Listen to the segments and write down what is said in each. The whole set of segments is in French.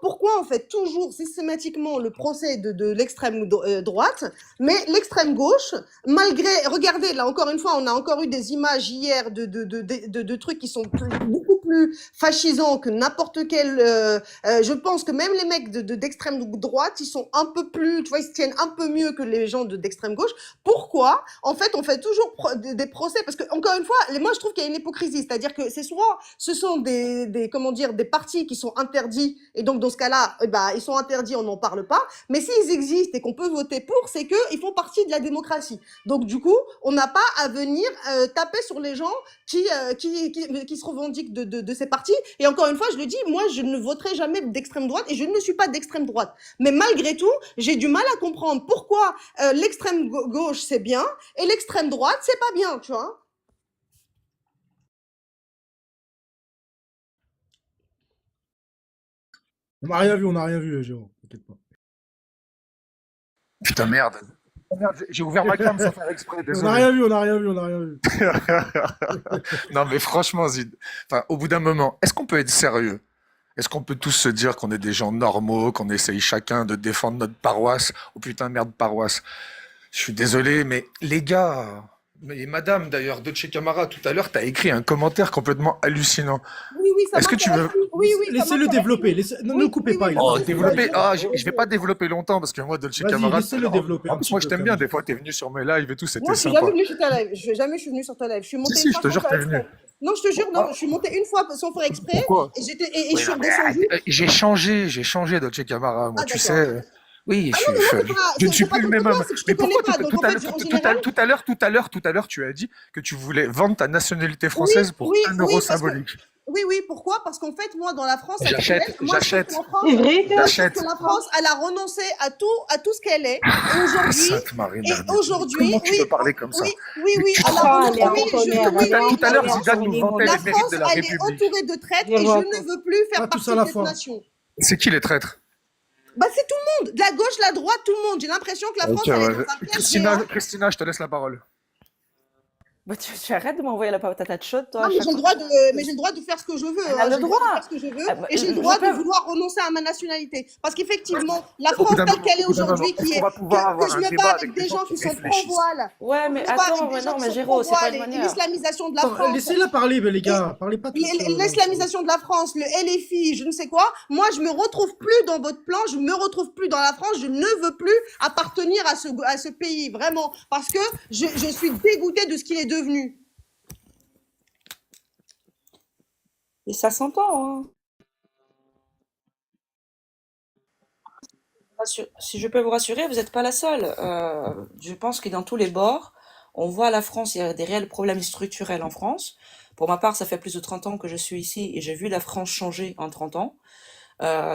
pourquoi on fait toujours systématiquement le procès de l'extrême droite, mais l'extrême gauche, malgré, regardez, là encore une fois, on a encore eu des images hier de trucs qui sont beaucoup plus fascisants que n'importe quel. Je pense que même les mecs d'extrême droite, ils sont un peu plus, tu vois, ils se tiennent un peu mieux que les gens d'extrême gauche. Pourquoi? En fait, on fait toujours des procès parce que, encore une fois, moi je trouve qu'il y a une hypocrisie, c'est-à-dire que c'est soit ce sont comment dire, des partis qui sont interdits et donc dans ce cas-là, ils sont interdits, on n'en parle pas. Mais s'ils existent et qu'on peut voter pour, c'est que ils font partie de la démocratie. Donc du coup, on n'a pas à venir taper sur les gens qui se revendiquent de ces partis. Et encore une fois, je le dis, moi je ne voterai jamais d'extrême droite et je ne suis pas d'extrême droite. Mais malgré tout, j'ai du mal à comprendre pourquoi l'extrême gauche c'est bien et l'extrême droite c'est pas bien, tu vois. On n'a rien vu, Jérôme. T'inquiète pas. Putain, merde. Merde, j'ai ouvert ma cam sans faire exprès, On n'a désolé. rien vu, on n'a rien vu, on n'a rien vu. Non, mais franchement, Zid, enfin, au bout d'un moment, est-ce qu'on peut être sérieux? Est-ce qu'on peut tous se dire qu'on est des gens normaux, qu'on essaye chacun de défendre notre paroisse? Oh putain, merde, paroisse. Je suis désolé, mais les gars, mais madame d'ailleurs, Dolce Camara, tout à l'heure, t'as écrit un commentaire complètement hallucinant. Oui, ça Est-ce que tu veux... m'intéresse. Oui, ça Laissez-le m'intéresse. développer. Ne le coupez pas. Il a Oh, pas- développer. Je vais pas développer longtemps parce que moi, Dolce Vas-y, Camara, laissez-le développer en un plus, petit moi, peu, je t'aime quand bien. même. Des fois, t'es venu sur mes lives et tout, Non, c'était je suis sympa. jamais venue sur ta live. Jamais je suis venue sur ta live. Je suis montée Si, une je fois te sans jure, faire t'es exprès. venu. Non, je te jure, non, je suis montée une fois sans faire exprès Pourquoi? et je Oui, suis non, mais redescendue. j'ai changé, Dolce Camara. Moi, Ah, tu d'accord. sais. Oui, Ah non, mais moi, je ne suis c'est pas plus le contre même toi, homme. c'est que je te Mais connais pourquoi pas. Donc, en fait, en général, tout à l'heure, tu as dit que tu voulais vendre ta nationalité oui, française pour un euro parce que, symbolique. oui, pourquoi? Parce qu'en fait, moi, dans la France actuelle, moi, je trouve que J'achète, la France, C'est vrai, moi, je trouve j'achète. que la France, elle a renoncé à tout ce qu'elle est. Sainte Marie Et Bernadette. aujourd'hui, Comment tu peux parler comme ça? oui, Tu te elle a rends Oh, compte? elle est renoncé, en colère. Elle est en Tout à l'heure, colère Zidane sur nous les vantait la les mots. mérites France, de la elle est République. entourée de traîtres et je Jérôme. ne veux plus faire Pas tous partie à de la cette fois. nation. C'est qui les traîtres? C'est tout le monde, de la gauche, la droite, tout le monde. J'ai l'impression que la Ok, France, elle est ouais. dans un piège géant. Christina, je te laisse la parole. Bah, tu arrêtes de m'envoyer la patate chaude, toi, Non, à mais chaque j'ai le fois. droit mais j'ai le droit de faire ce que je veux. Elle a le J'ai le droit de droit. faire ce que je veux Ah, bah, et j'ai le je droit de peux. vouloir renoncer à ma nationalité. Parce qu'effectivement, la Au bout France d'un telle moment, qu'elle est aujourd'hui, est-ce qu'on va pouvoir que avoir je un me débat bats avec avec des des gens gens qui qui sont réfléchissent? pro-voile, Ouais, je mais me bats avec attends, des mais gens non, qui mais sont Géraud, c'est pas pro-voile une et manière. l'islamisation de la Attends, France. laissez-la parler, les gars. Parlez pas tous. L'islamisation de la France, le LFI, je ne sais quoi, moi je me retrouve plus dans votre plan, je me retrouve plus dans la France, je ne veux plus appartenir à ce pays, vraiment, parce que je suis dégoûtée de ce qu'il est devenu. Et ça s'entend, hein. Si je peux vous rassurer, vous n'êtes pas la seule. Je pense que dans tous les bords, on voit à la France, il y a des réels problèmes structurels en France. Pour ma part, ça fait plus de 30 ans que je suis ici et j'ai vu la France changer en 30 ans.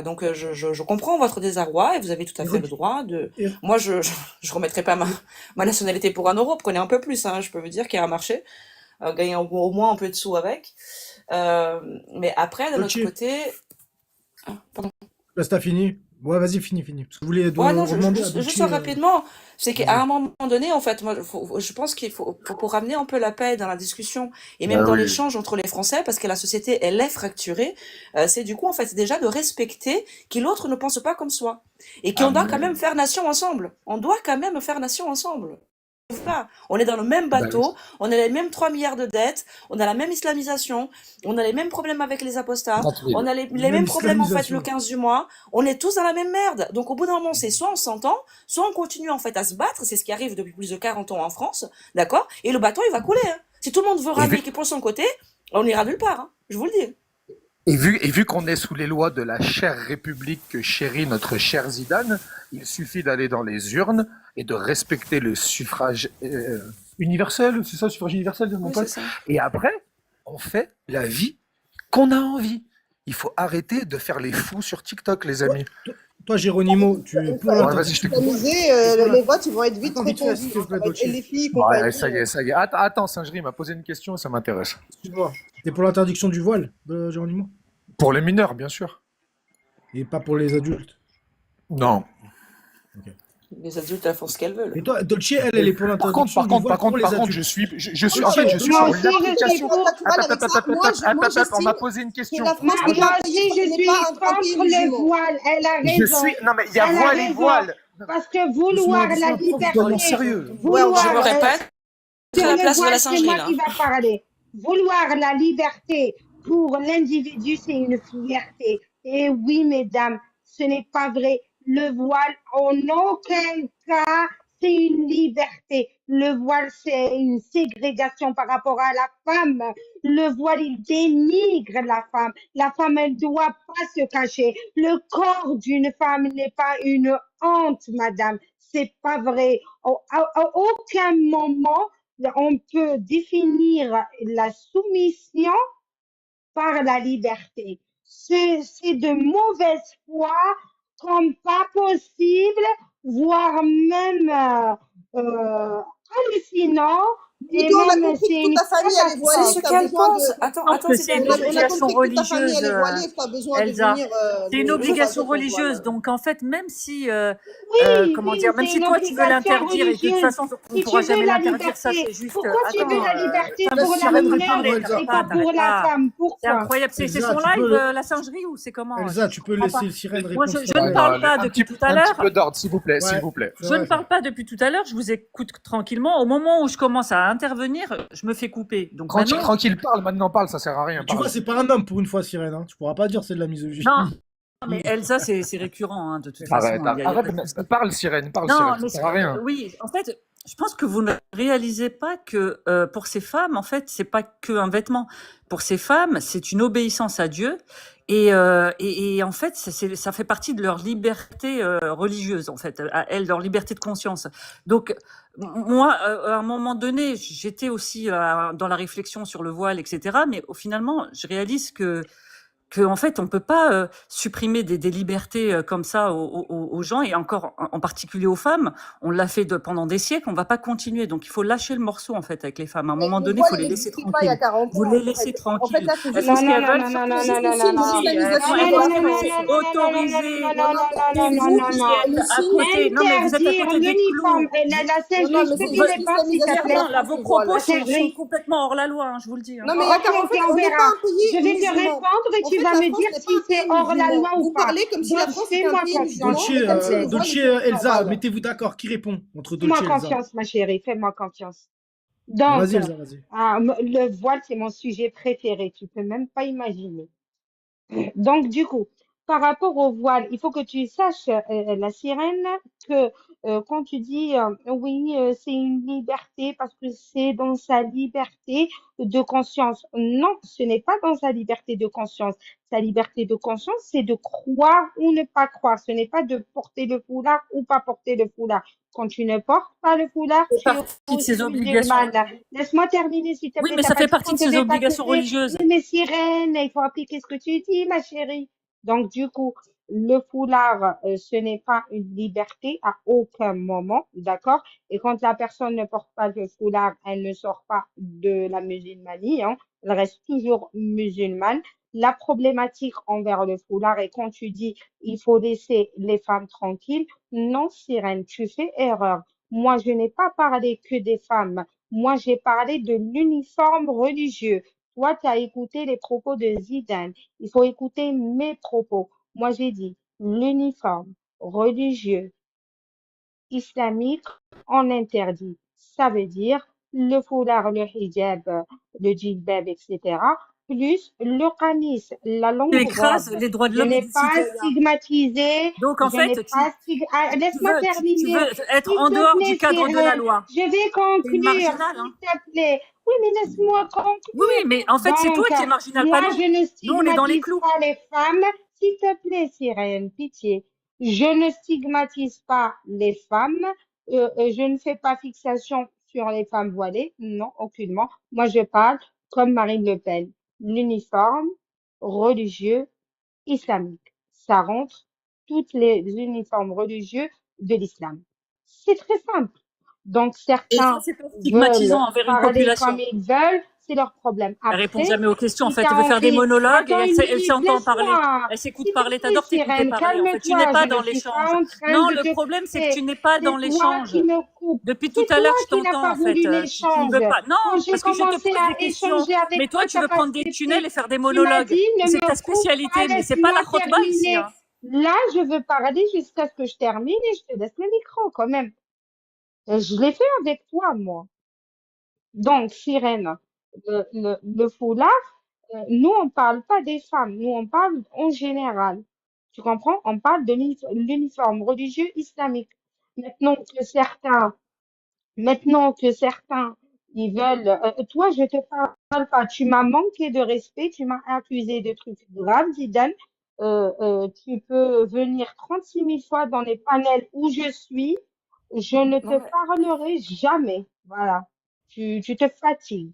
Donc je comprends votre désarroi et vous avez tout à fait le droit de... Moi, je remettrai pas ma nationalité pour un euro, prenez un peu plus, hein, je peux vous dire qu'il y a un marché, gagner au moins un peu de sous avec. Mais après, d'un autre côté... Ah, pardon. Là, t'as fini. Ouais, vas-y, fini. Parce que vous voulez Ouais, non, demander à juste Dolce, rapidement, c'est qu'à vas-y. un moment donné, en fait, moi, je pense qu'il faut, pour ramener un peu la paix dans la discussion et même Bah dans oui. l'échange entre les Français, parce que la société, elle est fracturée, c'est du coup, en fait, déjà de respecter que l'autre ne pense pas comme soi. Et qu'on doit quand même faire nation ensemble. On doit quand même faire nation ensemble. Pas. On est dans le même Bah oui. bateau, on a les mêmes 3 milliards de dettes, on a la même islamisation, on a les mêmes problèmes avec les apostats, 30 000. on a les Même mêmes problèmes en fait islamisation. le 15 du mois, on est tous dans la même merde. Donc au bout d'un moment, c'est soit on s'entend, soit on continue en fait à se battre, c'est ce qui arrive depuis plus de 40 ans en France, d'accord? Et le bateau il va couler. Hein. Si tout le monde veut ramener qui pour son côté, on ira nulle part, hein. Je vous le dis. Et vu qu'on est sous les lois de la chère République que chérit notre cher Zidane, il suffit d'aller dans les urnes et de respecter le suffrage universel, c'est ça, le suffrage universel de mon Oui, pote. c'est ça. Et après, on fait la vie qu'on a envie. Il faut arrêter de faire les fous sur TikTok, les amis. Toi, Géronimo, tu es pour Ouais, vas-y, l'interdiction. je t'écoute. Les votes, ils vont être vite Attends, vite fait, répondus. s'il te plaît, Ça va être Dolce. LFI, Ouais, compagnie. ça y est, ça y est. Attends, Singerie m'a posé une question, ça m'intéresse. Excuse-moi. T'es pour l'interdiction du voile, Géronimo? Pour les mineurs, bien sûr. Et pas pour les adultes. Non. Ok. Les adultes, elles font ce qu'elles veulent. Et toi, Dolce, elle est pour l'interdiction du voile pour les par contre, adultes. je suis, Dolce, en fait, je suis Non, sur si je suis l'application. pas du mal avec ça. Moi, On m'a j'estime posé une que question. la France n'est Moi pas, aussi, je n'est suis pas un pays contre le musulman. voile. Elle a raison. Non, mais il y a Elle a voile et raison. voile. Parce que vouloir la Doucement, prof, liberté, vraiment sérieux. vouloir Je me répète, sur à la le place de la voile, c'est singerie, moi là. qui va parler. Vouloir la liberté pour l'individu, c'est une fierté. Et oui, mesdames, ce n'est pas vrai. Le voile, en aucun cas, c'est une liberté. Le voile, c'est une ségrégation par rapport à la femme. Le voile, il dénigre la femme. La femme, elle ne doit pas se cacher. Le corps d'une femme n'est pas une honte, madame. C'est pas vrai. À aucun moment, on peut définir la soumission par la liberté. C'est de mauvaise foi, comme pas possible, voire même hallucinant, et Plutôt, on a même compris c'est que toute une ta famille, elle est voilée, catastrophe. C'est ce que tu as qu'elle besoin pense. de... Attends, pense attends, que c'est c'est une qu'elle On a obligation compris que toute ta famille, religieuse, elle est voilée, et que tu as besoin de Elsa. venir C'est une de obligation ton voile. religieuse. Donc, en fait, même si, Oui, comment oui, dire, même c'est si une toi, tu veux obligation l'interdire et que de toute religieuse. façon, on ne Si tu pourra veux jamais la l'interdire, ça, liberté, c'est juste. pourquoi tu veux la liberté putain, pour mais Sirène, l'homme réponds, et Elsa. pas pour la femme? C'est Pourquoi? incroyable. C'est Elsa, son tu live, peux- la singerie, ou c'est comment? Elsa, tu peux comprends pas. laisser Sirène Moi, répondre. je s'il te ne plaît. parle pas depuis tout à Un l'heure. petit peu d'ordre, s'il vous plaît, Ouais. s'il vous plaît. Je ne parle pas depuis tout à l'heure, je vous écoute tranquillement. Au moment où je commence à intervenir, je me fais couper. Donc maintenant, Tranquille, parle, maintenant parle, ça sert à rien. Tu parle. vois, c'est pas un homme pour une fois, Sirène. Hein. Tu pourras pas dire c'est de la misogynie. non, mais Elsa, c'est récurrent, hein, de toute façon. Arrête, Il y a arrête, pas de souci. parle, Sirène, Non, ça mais sert à rien. oui, en fait, je pense que vous ne réalisez pas que pour ces femmes, en fait, c'est pas qu'un vêtement. Pour ces femmes, c'est une obéissance à Dieu. Et en fait, ça fait partie de leur liberté religieuse, en fait, à elles, leur liberté de conscience. Donc, moi, à un moment donné, j'étais aussi dans la réflexion sur le voile, etc. Mais finalement, je réalise que en fait, on peut pas supprimer des libertés comme ça aux gens, et encore en particulier aux femmes. On l'a fait pendant des siècles, on va pas continuer. Donc, il faut lâcher le morceau, en fait, avec les femmes. À un moment donné, il faut les laisser pas il y a tranquilles. 40 Vous ans. les laissez En fait, tranquilles. là, c'est Elles juste font ce Non, qu'elles non, veulent. non, non, surtout non, non, si non, non. elles sont autorisées. C'est vous qui êtes à côté. Non, mais vous êtes à Interdire côté des l'uniforme. clous. Et la seule Non, chose mais que c'est tu juste n'es pas, s'il te plaît. l'islamisation. Là, vos propos Ma sont chérie. complètement hors la loi, hein, je vous le dis. Hein. Non, mais il y a Ok, 40 ok, ans, on on n'est verra. pas un pays Je vais te musulman. répondre et En tu fait, vas la me France dire n'est si pas un c'est pays hors la musulman. loi ou Vous pas. parlez comme si la Donc, France était un fais-moi pays musulman. confiance. Dolce, Et comme si le voile Dolce, était Elsa, moral. mettez-vous d'accord. Qui répond entre Fais-moi Dolce et Elsa? confiance, ma chérie. Fais-moi confiance. Donc, Vas-y, Elsa, vas-y. le voile, c'est mon sujet préféré. Tu peux même pas imaginer. Donc, du coup, par rapport au voile, il faut que tu saches, la sirène, que quand tu dis oui, c'est une liberté parce que c'est dans sa liberté de conscience. Non, ce n'est pas dans sa liberté de conscience. Sa liberté de conscience, c'est de croire ou ne pas croire. Ce n'est pas de porter le foulard ou pas porter le foulard. Quand tu ne portes pas le foulard, C'est tu es partie de aussi ses obligations. musulmane. Laisse-moi terminer, s'il te Oui, plaît. mais T'as ça pas fait dit partie qu'on de ses devait pas obligations couper. religieuses. Oui, mais sirène, il faut appliquer ce que tu dis, ma chérie. Donc, du coup, le foulard, ce n'est pas une liberté à aucun moment, d'accord? Et quand la personne ne porte pas le foulard, elle ne sort pas de la musulmanie, hein. Elle reste toujours musulmane. La problématique envers le foulard, et quand tu dis il faut laisser les femmes tranquilles, non, sirène, tu fais erreur. Moi, je n'ai pas parlé que des femmes. Moi, j'ai parlé de l'uniforme religieux. Toi, tu as écouté les propos de Zidane. Il faut écouter mes propos. Moi, j'ai dit l'uniforme religieux islamique, on interdit. Ça veut dire le foulard, le hijab, le djilbab, etc., plus le qamis, la Tu longue écrases robe. les droits de Je l'homme et n'ai du pas citoyen. stigmatisé, Donc, en je fait, n'ai pas laisse-moi tu terminer. veux être S'il en te dehors plaît, du cadre de la Sirène, loi. je vais C'est une conclure, marginale, hein. s'il te plaît. Oui, mais laisse-moi Oui, conclure. oui, mais en fait, c'est toi Donc, qui es marginal, moi, pas nous. je ne Nous, on est dans les stigmatise clous. pas les femmes. S'il te plaît, Sirène, pitié. Je ne stigmatise pas les femmes. Je ne fais pas fixation sur les femmes voilées. Non, aucunement. Moi, je parle comme Marine Le Pen. L'uniforme religieux islamique. Ça rentre toutes les uniformes religieux de l'islam. C'est très simple. Donc, Et ça, certains c'est pas veulent stigmatisant envers une parler comme population. ils veulent, c'est leur problème. Elle répond Après, jamais aux questions. En si fait, t'as elle veut faire des envie... monologues et Attends elle une sait, minute, entend parler. laisse-moi. Elle s'écoute S'il te parler. plaît, T'adores t'écouter Sirène, parler. En fait, tu n'es calme-toi, pas je dans ne suis pas l'échange. en train Non, de le te problème, c'est que couper. tu n'es pas dans C'est toi l'échange. qui me coupes. Depuis tout C'est à toi l'heure, je qui n'as t'entends, pas en fait. voulu Tu ne l'échange. veux pas. Non, Quand j'ai parce que je te commencé pose à des questions. échanger avec Mais toi, toi, tu t'as veux pas prendre des accepté. tunnels et faire des Tu m'as monologues. dit, Et ne c'est me ta coupe spécialité, pas, mais c'est pas laisse-moi la khotba ici. terminer. Hein. Là, je veux parler jusqu'à ce que je termine et je te laisse le micro quand même. Et je l'ai fait avec toi, moi. Donc, Sirène, le foulard, nous, on parle pas des femmes, nous, on parle en général. Tu comprends? On parle de l'uniforme religieux islamique. Maintenant que certains, maintenant que certains, ils veulent, toi, je te parle pas. Tu m'as manqué de respect, tu m'as accusé de trucs graves, Zidane. Tu peux venir 36 000 fois dans les panels où je suis. Je ne te Non, mais parlerai jamais. Voilà. Tu te fatigues.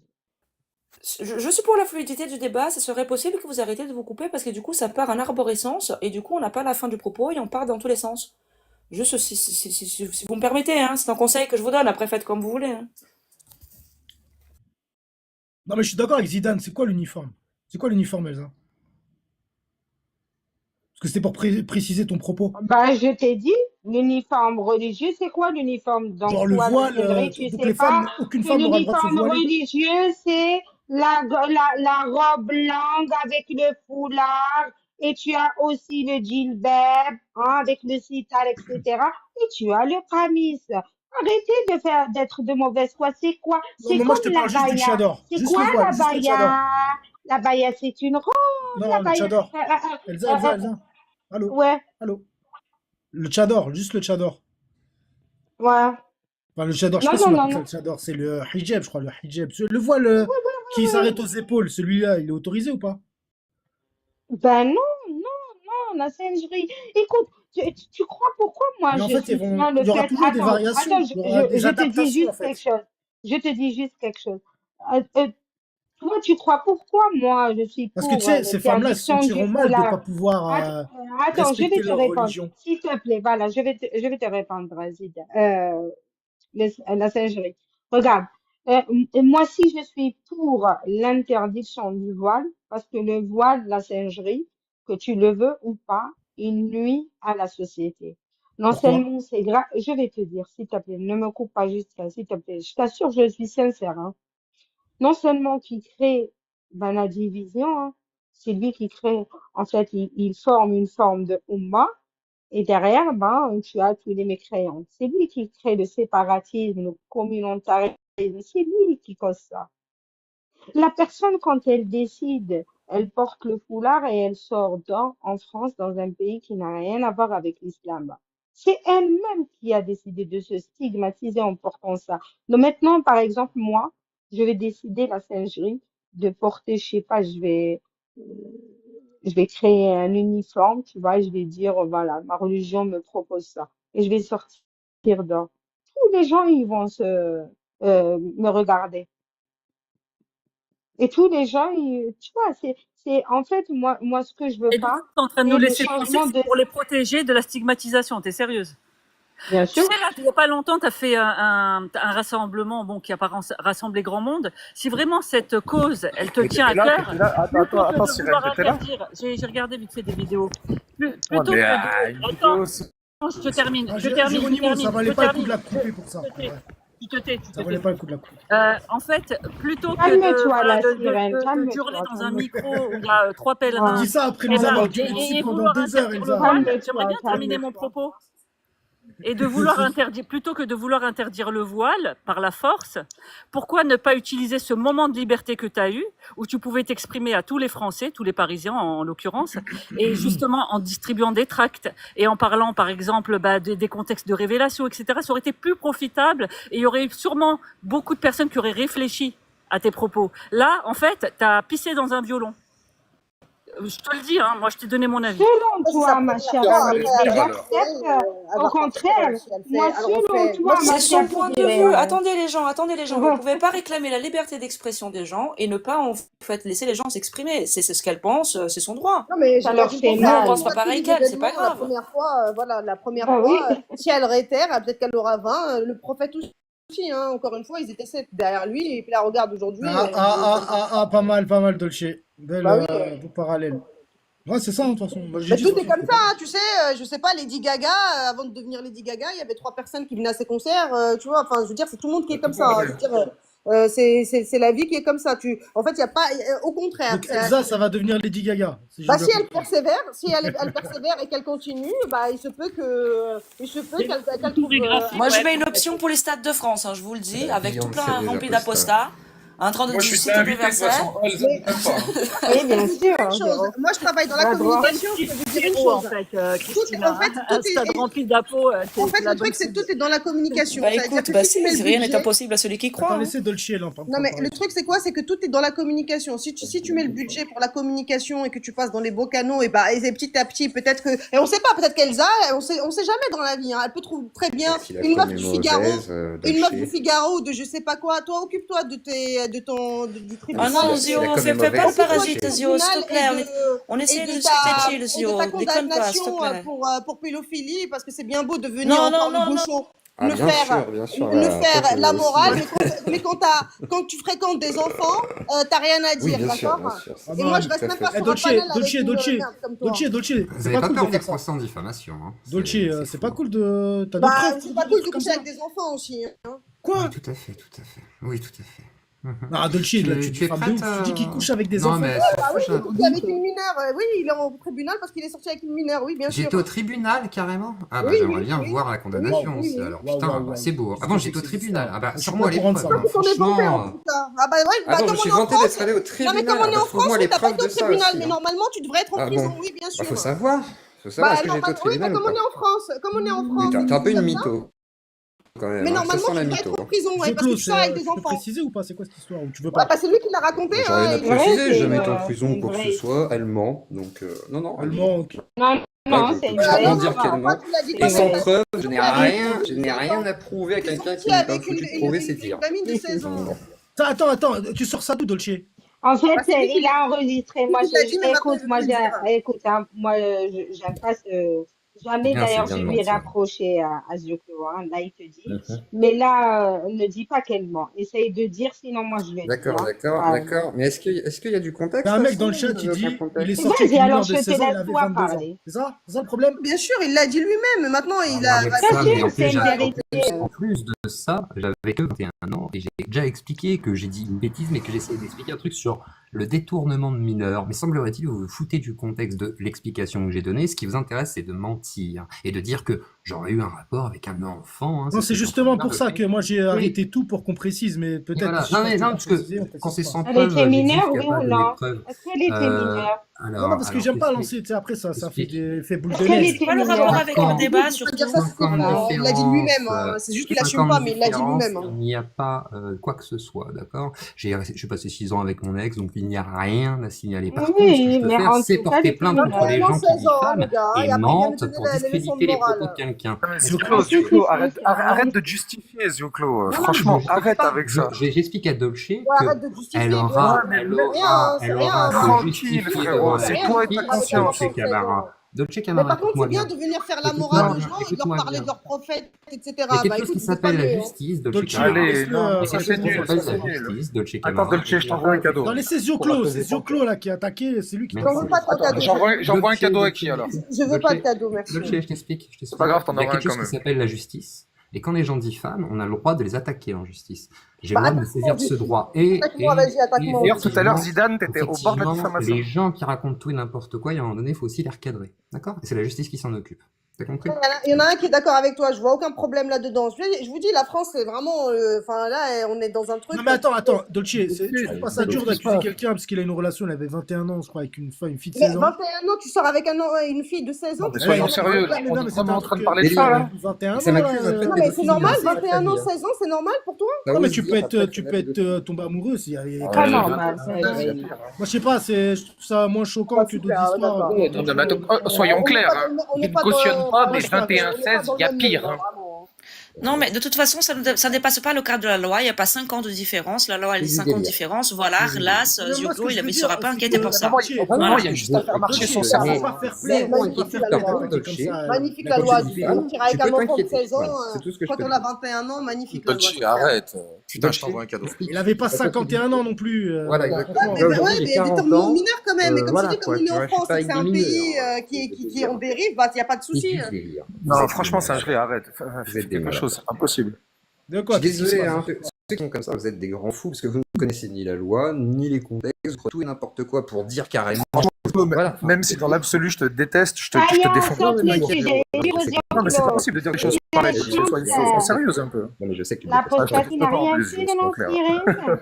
je suis pour la fluidité du débat. Ça serait possible que vous arrêtiez de vous couper parce que du coup, ça part en arborescence et du coup, on n'a pas la fin du propos et on part dans tous les sens. Juste si vous me permettez, hein, c'est un conseil que je vous donne. Après, faites comme vous voulez. Hein. Non, mais je suis d'accord avec Zidane. C'est quoi l'uniforme? C'est quoi l'uniforme, Elsa? Parce que c'était pour préciser ton propos. Bah, je t'ai dit, l'uniforme religieux, c'est quoi l'uniforme? Donc, Genre le toi, la voile. sellerie, tu Donc sais les pas femmes, aucune que femme n'aura le droit de se l'uniforme voiler. religieux, c'est la robe longue avec le foulard, et tu as aussi le djilbab, hein, avec le sitar, etc. Et tu as le qamis. Arrêtez de faire, d'être de mauvaise foi. C'est quoi? Non, C'est mais moi, je comme te la parle juste du baya. tchador. C'est Juste quoi le voile, la juste le tchador. baya? La baya, c'est une robe, Non, la le baya. tchador. Elsa, Elsa, Elsa. Allô? Ouais, Allô? Le tchador, juste le tchador. ouais. Enfin, le tchador, je sais Non, pas si non, on non, appelle ça non. le tchador, c'est le hijab, je crois, le hijab. Le voile qui s'arrête aux épaules, celui-là, il est autorisé ou pas? Ben non, non, non, la singerie. Écoute, tu crois pourquoi moi Mais en je fait, soutiens il le y aura fait. toujours des Attends, attends, variations, il y aura des je te dis adaptations, en juste quelque fait. chose. Je te dis juste quelque chose. Euh, euh, toi, tu crois pourquoi moi je suis Parce que tu pour sais, ces femmes-là, elles se l'interdiction du sentiront mal de ne foulard? pas pouvoir Attends, je vais respecter te leur répondre. religion. S'il te plaît, voilà, je vais te répondre, Zid. La singerie. Regarde, moi, si je suis pour l'interdiction du voile, parce que le voile, la singerie, que tu le veux ou pas, il nuit à la société. Non Pourquoi? seulement c'est grave, je vais te dire, s'il te plaît, ne me coupe pas juste là, s'il te plaît. Je t'assure, je suis sincère, hein. Non seulement qu'il crée ben, la division, hein, c'est lui qui crée, en fait, il forme une forme de Ummah, et derrière, ben, tu as tous les mécréants. C'est lui qui crée le séparatisme, le communautarisme. C'est lui qui cause ça. La personne, quand elle décide, elle porte le foulard et elle sort en France, dans un pays qui n'a rien à voir avec l'islam. C'est elle-même qui a décidé de se stigmatiser en portant ça. Donc maintenant, par exemple, moi, je vais décider la singerie de porter, je sais pas, euh, je vais créer un uniforme, tu vois, et je vais dire, voilà, ma religion me propose ça. Et je vais sortir dehors. Tous les gens, ils vont me regarder. Et tous les gens, tu vois, en fait, moi, ce que je veux Et du coup, pas, tu es en train de nous c'est le laisser penser changement que de, c'est pour les protéger de la stigmatisation. T'es sérieuse? bien Tu sûr. sais, là, il n'y a pas longtemps, tu as fait un rassemblement bon, qui a pas rassemblé grand monde. Si vraiment cette cause, elle te Mais tient à cœur, t'étais là. Attends, plutôt que attends, de Sirène, vouloir t'étais là? interdire, j'ai regardé vite fait des vidéos, Ouais, plutôt mais que de... une Attends, vidéo, c'est... je termine, Ah, je termine, je Géronimo, ça termine, valait je pas le coup de termine. la couper pour ça. En vrai. Tu te tais, tu te Ça valait tais. pas le coup de la couper. En fait, plutôt que Calme-toi, voilà, la sirène, de hurler calme-toi, dans un calme-toi. micro où il y a trois Tu pèlerins dis ça après et, nous avoir et durci pendant vouloir 2 heures, interdire le Elsa. voile, Ouais. j'aimerais bien terminer mon Calme-toi. propos. Et de vouloir interdire, plutôt que de vouloir interdire le voile par la force, pourquoi ne pas utiliser ce moment de liberté que tu as eu, où tu pouvais t'exprimer à tous les Français, tous les Parisiens en l'occurrence, et justement en distribuant des tracts et en parlant par exemple des contextes de révélation, etc. Ça aurait été plus profitable et il y aurait sûrement beaucoup de personnes qui auraient réfléchi à tes propos. Là, en fait, tu as pissé dans un violon. Je te le dis, hein, moi je t'ai donné mon avis. Selon Ça, c'est sa toi, ma première chère fois amie, après et avoir Alors, j'accepte, au avoir contraire, si elle moi, fait, alors on selon fait, toi, ma C'est son chère point de vue. sirène, Attendez les gens. Vous pouvez pas réclamer la liberté d'expression des gens et ne pas en fait laisser les gens s'exprimer. C'est ce qu'elle pense, c'est son droit. non, mais ça leur j'imagine fait pour ça, Nous, on mal. pense pas moi, tous pareil les qu'elle, c'est pas événements, la grave. première fois, voilà, la première Bah oui, fois, si elle réitère, peut-être qu'elle aura 20, le prophète aussi, hein. Encore une fois, ils étaient 7 derrière lui, et puis là, regarde aujourd'hui. Pas mal, Dolce. Belle Bah oui. beau parallèle. Ouais, c'est ça, hein, de toute façon. Moi, j'ai Mais dit tout ça, est comme ça, hein, tu sais, je sais pas, Lady Gaga, avant de devenir Lady Gaga, il y avait 3 personnes qui venaient à ses concerts, tu vois, enfin, je veux dire, c'est tout le monde qui est comme ça, hein. Je veux dire, c'est la vie qui est comme ça. En fait, il n'y a pas, au contraire. Donc Elsa, ça va devenir Lady Gaga. Bah, si elle persévère, elle persévère et qu'elle continue, bah, il se peut qu'elle trouve. Moi, je mets une option pour les stades de France, hein, je vous le dis, avec tout plein rempli d'apostats, en train de Moi, je suis discuter invité de toute Versailles. façon. Elsa, ne t'aime pas, hein. Oui, bien sûr. Une chose, moi, je travaille dans la La droite. communication, je peux vous dire une En chose. fait, Christina, en fait, un tout est- stade rempli d'appos. En fait, le truc, c'est que tout est dans la communication. Bah C'est-à-dire écoute, que bah si tu si, mets le rien n'est budget- impossible à celui qui croit. Attends, hein. laissez Dolce là. Non, mais le truc, c'est quoi? C'est que tout est dans la communication. Si tu mets le budget pour la communication et que tu passes dans les beaux canaux, et petit à petit, peut-être que. Et on sait pas, peut-être qu'Elsa, on sait jamais dans la vie, hein. Elle peut trouver très bien Si la une meuf femme du est Figaro. mauvaise, Une meuf Dolce. du Figaro ou de je sais pas quoi. Toi, occupe-toi du tribunal. Ah non, Si Zio, la com est fais pas le mauvaise, parasite, c'est Zio, s'il te Tribunal plaît. et On essaie et de de discuter chill, et Zio. de ta Déconne pas, s'il te condamnation plaît. pour pédophilie, parce que c'est bien beau de venir Non, encore non, le non, gauchon. Ah, le bien faire, sûr, le la faire prof, la aussi, morale, ouais. mais quand tu fréquentes des enfants, t'as rien à Oui, dire, bien sûr, d'accord? bien sûr. Ah Et non, moi, je tout reste à même fait. pas sur un Dolce, panel avec Dolce, une Dolce. merde comme toi. Dolce, Vous c'est n'avez pas pas cool peur de des faire ça. procès en diffamation. Hein. Dolce, c'est pas fou. cool de. T'as Bah, des preuves c'est pour pas dire cool des de trucs comme coucher ça? avec des enfants aussi, hein. Quoi? Oui, tout à fait, tout à fait. Oui, tout à fait. Mhm. Ah, Dolce, là, tu es diffames de prête ouf. Tu dis qu'il couche avec des Non, enfants. mais Ah oui, franchement, il couche avec une mineure. Oui, il est au tribunal parce qu'il est sorti avec une mineure, oui, bien sûr. j'étais au tribunal carrément. Ah bah Oui, j'aimerais oui, bien oui. voir la condamnation Oui, aussi. oui. Alors Waouh, putain, waouh, bah, waouh. c'est beau. Ah bon, j'étais au tribunal. Ah bah Je suis sors-moi pas les au courant de preuves. ça. hein. Parce qu'on est vampire, en Franchement. tout cas. Ah bah ouais, bah Attends, comme je on suis est en vanté France. d'être allé au Non, tribunal. mais comme on est Ah, en bah, France, trouve-moi les t'as pas preuves été au de ça tribunal, aussi. mais Hein. normalement, tu devrais être en Ah prison, bon? oui, bien Bah, sûr. faut savoir. Faut savoir Bah, est-ce que j'ai été au oui, bah, tribunal comme ou on est pas. en France, comme on est en Mais France, t'es un peu une comme ça, mytho. Quand même, mais hein. Ça normalement, sent tu la devrais être mytho. en prison, ouais, parce que Zoclo, tu sors avec des tu peux enfants. préciser ou pas? C'est quoi cette histoire? Ou tu veux Ouais, pas? bah, c'est lui qui l'a raconté, J'ai rien à hein. Ouais, préciser, j'ai c'est jamais été en une- prison c'est ou quoi que une ce vraie soit. Elle ment, donc non, elle ment. Allemand, ok. Non, non, Ouais, c'est une je peux vraie bien dire histoire. qu'elle ment. Tu l'as dit Et toi, sans mais preuve, je n'ai sorti rien à prouver à t'es quelqu'un sorti qui n'est pas avec foutu de prouver ses dires. gamine de 16 ans. Bon. Attends, tu sors ça d'où, Dolce? En fait, Bah, c'est lui qui il a enregistré. Moi, il l'a dit, mais maintenant, écoute, il veut plus le dire. écoute, hein, moi, j'aime pas ce. Jamais, Bien, c'est d'ailleurs, bien je de lui ai mentir. rapproché à Zioclo, hein. Là, il te dit. Mhm. Mais là, ne dis pas qu'elle ment. Essaye de dire, sinon moi, je vais D'accord, dire. d'accord, Ah, d'accord. Mais est-ce qu'il y a du contexte T'as un à mec ça dans le ou chat vous qui avez aucun dit il est contexte? sorti avec Vas-y, une alors mineure de je te 16 ans, il laisse avait toi 22 ans. parler. C'est ça? C'est ça le problème? Bien sûr, il l'a dit lui-même. Maintenant, il Ah, a. mais Vas-y. ça, mais en C'est plus, une vérité. en plus de ça, j'avais que 21 ans et j'ai déjà expliqué que j'ai dit une bêtise, mais que j'essayais d'expliquer un truc sur le détournement de mineurs. Mais semblerait-il, vous vous foutez du contexte de l'explication que j'ai donnée. Ce qui vous intéresse, c'est de mentir et de dire que j'aurais eu un rapport avec un enfant. Hein, Non, c'est justement pour ça que moi j'ai Oui. arrêté tout pour qu'on précise, mais peut-être Voilà. que si Non, je mais pense non, que parce préciser, on que précise quand c'est pas. sans Elle preuve, était mineure, j'existe oui ou capable de non? les preuves. Est-ce qu'elle était mineure? Non, parce que j'aime pas t'expliques. lancer, tu sais, après ça fait Explique. des effets boule Est-ce de qu'elle neige. était Pas le rapport mineure? avec le D'accord. débat, Je peux surtout. dire ça, c'est Comme pas. Il l'a dit lui-même. différence, Hein. C'est juste qu'il 5 assume ans pas, de mais il l'a dit différence, lui-même. Hein. il n'y a pas quoi que ce soit, d'accord? J'ai passé 6 ans avec mon ex, donc il n'y a rien à signaler. Par contre, ce que Oui, je peux mais faire, en c'est tout cas, porter elle était plainte contre mineure. les gens qui 16 ans, diffament le gars, et et après il vient nous mentent donner pour les leçons de discréditer les propos de morale. quelqu'un. Non, mais Est-ce que Zioclo, monsieur- Zioclo, arrête, c'est vrai. arrête de justifier, Zioclo. Non, Franchement, je arrête pas. avec ça. J'explique à Dolce Ouais, que arrête de justifier. elle bien aura, sûr. elle C'est rien, aura, c'est elle rien. aura à se Tranquille, justifier frérot, devant c'est la toi et ta justice, conscience. Dolce Camara. Dolce Mais Camara, par contre, écoute-moi c'est bien bien. de venir faire la Écoute-moi morale aux bien, gens et de leur écoute-moi parler bien. de leurs prophètes, etc. Il y a quelque Bah chose qui écoute, dis s'appelle pas la mieux. Hein. justice, Dolce Dolce, Camara. Allez, laisse-le, non, Il y a ça quelque c'est chose qui nul, ça s'appelle c'est la nul. justice, Dolce Attends, Camara. Dolce, je t'envoie un cadeau. Non, laissez Zioclo, c'est Zioclo là qui a attaqué, c'est lui qui Merci. J'en veux pas de ton cadeau. J'envoie un Dolce, cadeau à Dolce. qui alors? Je veux pas de cadeau, merci. Dolce, je t'explique. C'est pas grave, t'en Il y a auras un quelque chose quand qui même. s'appelle la justice. Et quand les gens diffament, on a le droit de les attaquer en justice. J'ai Bah, le droit de me saisir de ce droit. Et Attaque-moi, vas-y, attaque-moi. D'ailleurs, tout à l'heure, effectivement, Zidane, t'étais au bord de la effectivement, diffamation. les gens qui racontent tout et n'importe quoi, il y a un moment donné, il faut aussi les recadrer. D'accord? Et c'est la justice qui s'en occupe. T'as compris? Il y en a un qui est d'accord avec toi, je vois aucun problème là-dedans. Je vous dis, la France, c'est vraiment. Enfin, là, on est dans un truc. Non, mais attends, Dolce, tu trouves pas ça dur d'accuser quelqu'un parce qu'il a une relation, il avait 21 ans, je crois, avec une fille de Mais 16 ans. 21 ans, tu sors avec une fille de 16 ans. Non, mais soyons sérieux, là. mais On non, est mais c'est vraiment un en train de truc, parler de ça, là. 21 ans, Ça m'accuse un peu de Non, mais c'est pédophilie, normal, hein. 21 ans, 16 ans, c'est normal pour toi? Bah Non, oui, mais je tu veux peux dire, être, après, tu c'est peux la être tombé amoureux. Il y a Pas quand même- normal, ça, je- Moi, je sais pas, je trouve ça moins choquant Ouais, que d'autres super, histoires. d'accord. Non, mais attends, soyons On n'est clairs, pas hein. dans le- on Je n'est ne pas dans- cautionne pas, on mais n'est pas dans- 21, on n'est pas 16, dans il y a le même pire, monde, hein. vraiment. Non, mais de toute façon, ça dépasse pas le cadre de la loi. Il n'y a pas 5 ans de différence. La loi, elle dit C'est du 5 ans de délire. différence. Voilà, C'est du Las, Mais moi, ce Zioclo, que je il veux ne dire, sera pas c'est inquiété que pour ça. Vraiment, Voilà. il y a juste à faire marcher son Ça cerveau. va pas fair play. Mais Ça va magnifique pas la fair loi. play d'attaquer comme ça. Magnifique la la loi. Côte Tu d'Ivoire. tires avec tu un peux enfant de t'inquiéter. 16 ans. Voilà, c'est tout ce que je Quand peux on dire. a 21 ans, magnifique la loi. Dolce, arrête. Putain, je t'envoie un cadeau. Il avait pas 51 ans non plus. Voilà, Ouais, exactement. mais, Là, ouais, aujourd'hui, mais j'ai 40 déterminé ans. mineur quand même. Et comme Voilà, je dis, comme quoi, on est tu en vois, je suis France pas et que avec c'est des un pays mineurs. qui est en dérive, bah, il n'y a pas de C'est souci. du délire. Vous Non, êtes franchement, des c'est un malades. jeu, arrête. Vous Fais êtes des quelque malades. chose, c'est impossible. De Je quoi? suis Qu'est-ce qui se désolé, passe? hein, ceux qui sont comme ça, vous êtes des grands fous parce que vous ne connaissez ni la loi, ni les contextes, tout et n'importe quoi pour dire carrément. Voilà. Même si dans l'absolu je te déteste, je te Soyons défends. sur le Non, sujet. mais c'est pas possible de dire les choses pareilles. Sois sérieuse un peu. Non, mais je sais que tu La détestes pas. prostate, il n'a pas en rien plus, fait je de sois clair. l'inspirer.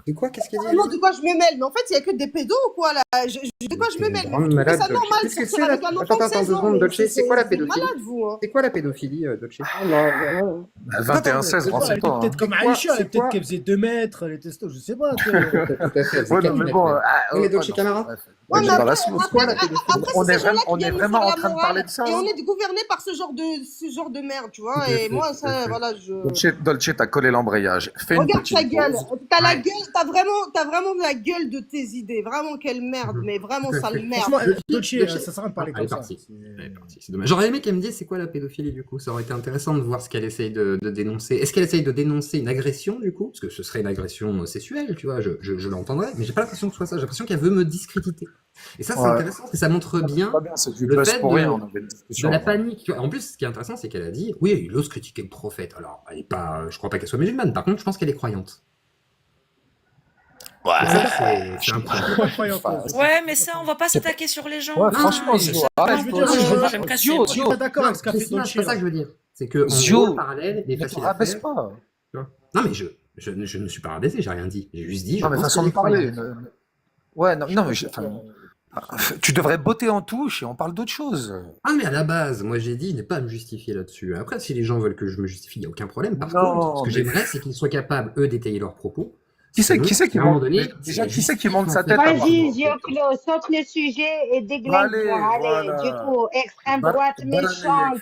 De quoi? Qu'est-ce qu'il dit? Vraiment, de quoi je me mêle? Mais en fait, il n'y a que des pédos ou quoi là? De quoi je me mêle? Mais Grande vous trouvez malade, ça Dolce. normal de Qu'est-ce que sortir c'est, avec là? un enfant Attends, de attends, 16 deux ans? secondes, Mais Dolce. C'est quoi la vous êtes pédophilie? malade, vous. Hein. C'est quoi la pédophilie, Dolce? Ah non, 21-16, Elle renseigne était pas. peut-être comme C'est quoi- Aïcha, c'est peut-être quoi qu'elle faisait 2 mètres, elle était je sais pas. Tout à fait. elle faisait Ouais, non, 4 mais mètres, bon. même. Oui, mais Dolce non, Camara? bref. Ouais, Ouais, mais dans la après, sauce. C'est quoi la après, pédophilie? après, On c'est est ces gens-là on qui est viennent nous vraiment faire en la train de parler morale de ça. et on Hein. est gouverné par ce genre de merde, tu vois. Tout à Et fait, moi, tout à ça, fait. voilà, je. Dolce, t'as collé l'embrayage. Fais une Regarde ta petite gueule. pause. T'as la Ouais. gueule, t'as vraiment la gueule de tes idées. Vraiment, quelle merde, mais vraiment sale Franchement, merde. Dolce, Dolce- ça sert à rien de parler Elle est comme ça. partie. Elle est partie, c'est dommage. J'aurais aimé qu'elle me dise c'est quoi la pédophilie du coup. Ça aurait été intéressant de voir ce qu'elle essaye de dénoncer. Est-ce qu'elle essaye de dénoncer une agression du coup? Parce que ce serait une agression sexuelle, tu vois, je l'entendrais. Mais j'ai pas l'impression que ce soit ça. J'ai l'impression qu'elle veut me discréditer. Et ça, c'est Ouais. intéressant parce que ça montre bien Pas bien, c'est du le buzz fait pour de- rien. On avait une de discussion. la panique. Tu vois. En plus, ce qui est intéressant, c'est qu'elle a dit oui, il ose critiquer le prophète. Alors, elle est pas, je crois pas qu'elle soit musulmane. Par contre, je pense qu'elle est croyante. Et ça, c'est un point. Pas croyant, quoi. Ouais, mais ça, on va pas s'attaquer sur les gens. Ouais, franchement, mais Zio, je sais arrête. Je veux dire, Je vais me casser. je suis pas d'accord avec ce qu'a fait Christina, Dolce. c'est pas ça là. que je veux dire. C'est que en Zio, gros, le parallèle est Ne te facile à rabaisse faire. pas. Tu vois. Non, mais je ne me suis pas rabaissé, j'ai rien dit. J'ai juste dit. Non, mais je pense façon qu'elle de est parler. croyante. Ouais, non, mais tu devrais botter en touche et on parle d'autre chose. Ah, mais à la base, moi j'ai dit ne pas me justifier là-dessus. Après, si les gens veulent que je me justifie, il n'y a aucun problème. Par Non, contre, ce que mais- j'aimerais, c'est qu'ils soient capables, eux, d'étayer leurs propos. Qui c'est qui à un moment monte donné, déjà c'est qui c'est qui justice, monte en sa fait. tête à Vas-y, Zioclo, saute le sujet et déglingue-toi. Allez, Allez, voilà. du coup, extrême droite méchante.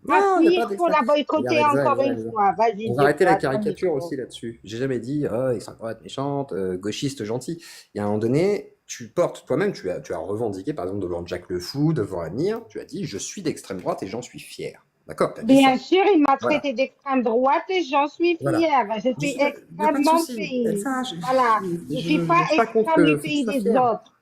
Non, il n'y a Appuie pas pour la boycotter encore une d'extrême. fois. Vas-y, On va arrêter la Zioclo, à ton caricature micro. aussi là-dessus. J'ai jamais dit extrême droite méchante, gauchiste gentil. Il y a un moment donné, tu portes toi-même, tu as revendiqué par exemple devant Jack Le Fou, devant Amir, tu as dit je suis d'extrême droite et j'en suis fier. D'accord, tu as dit Bien ça. sûr, il m'a Voilà. traité d'extrême droite et j'en suis Voilà. fière. Je suis Il y a pas de extrêmement souci. pays. Elsa, Voilà. Je suis pas suis pas contre extrême le du fait que pays tu sois des fière. autres.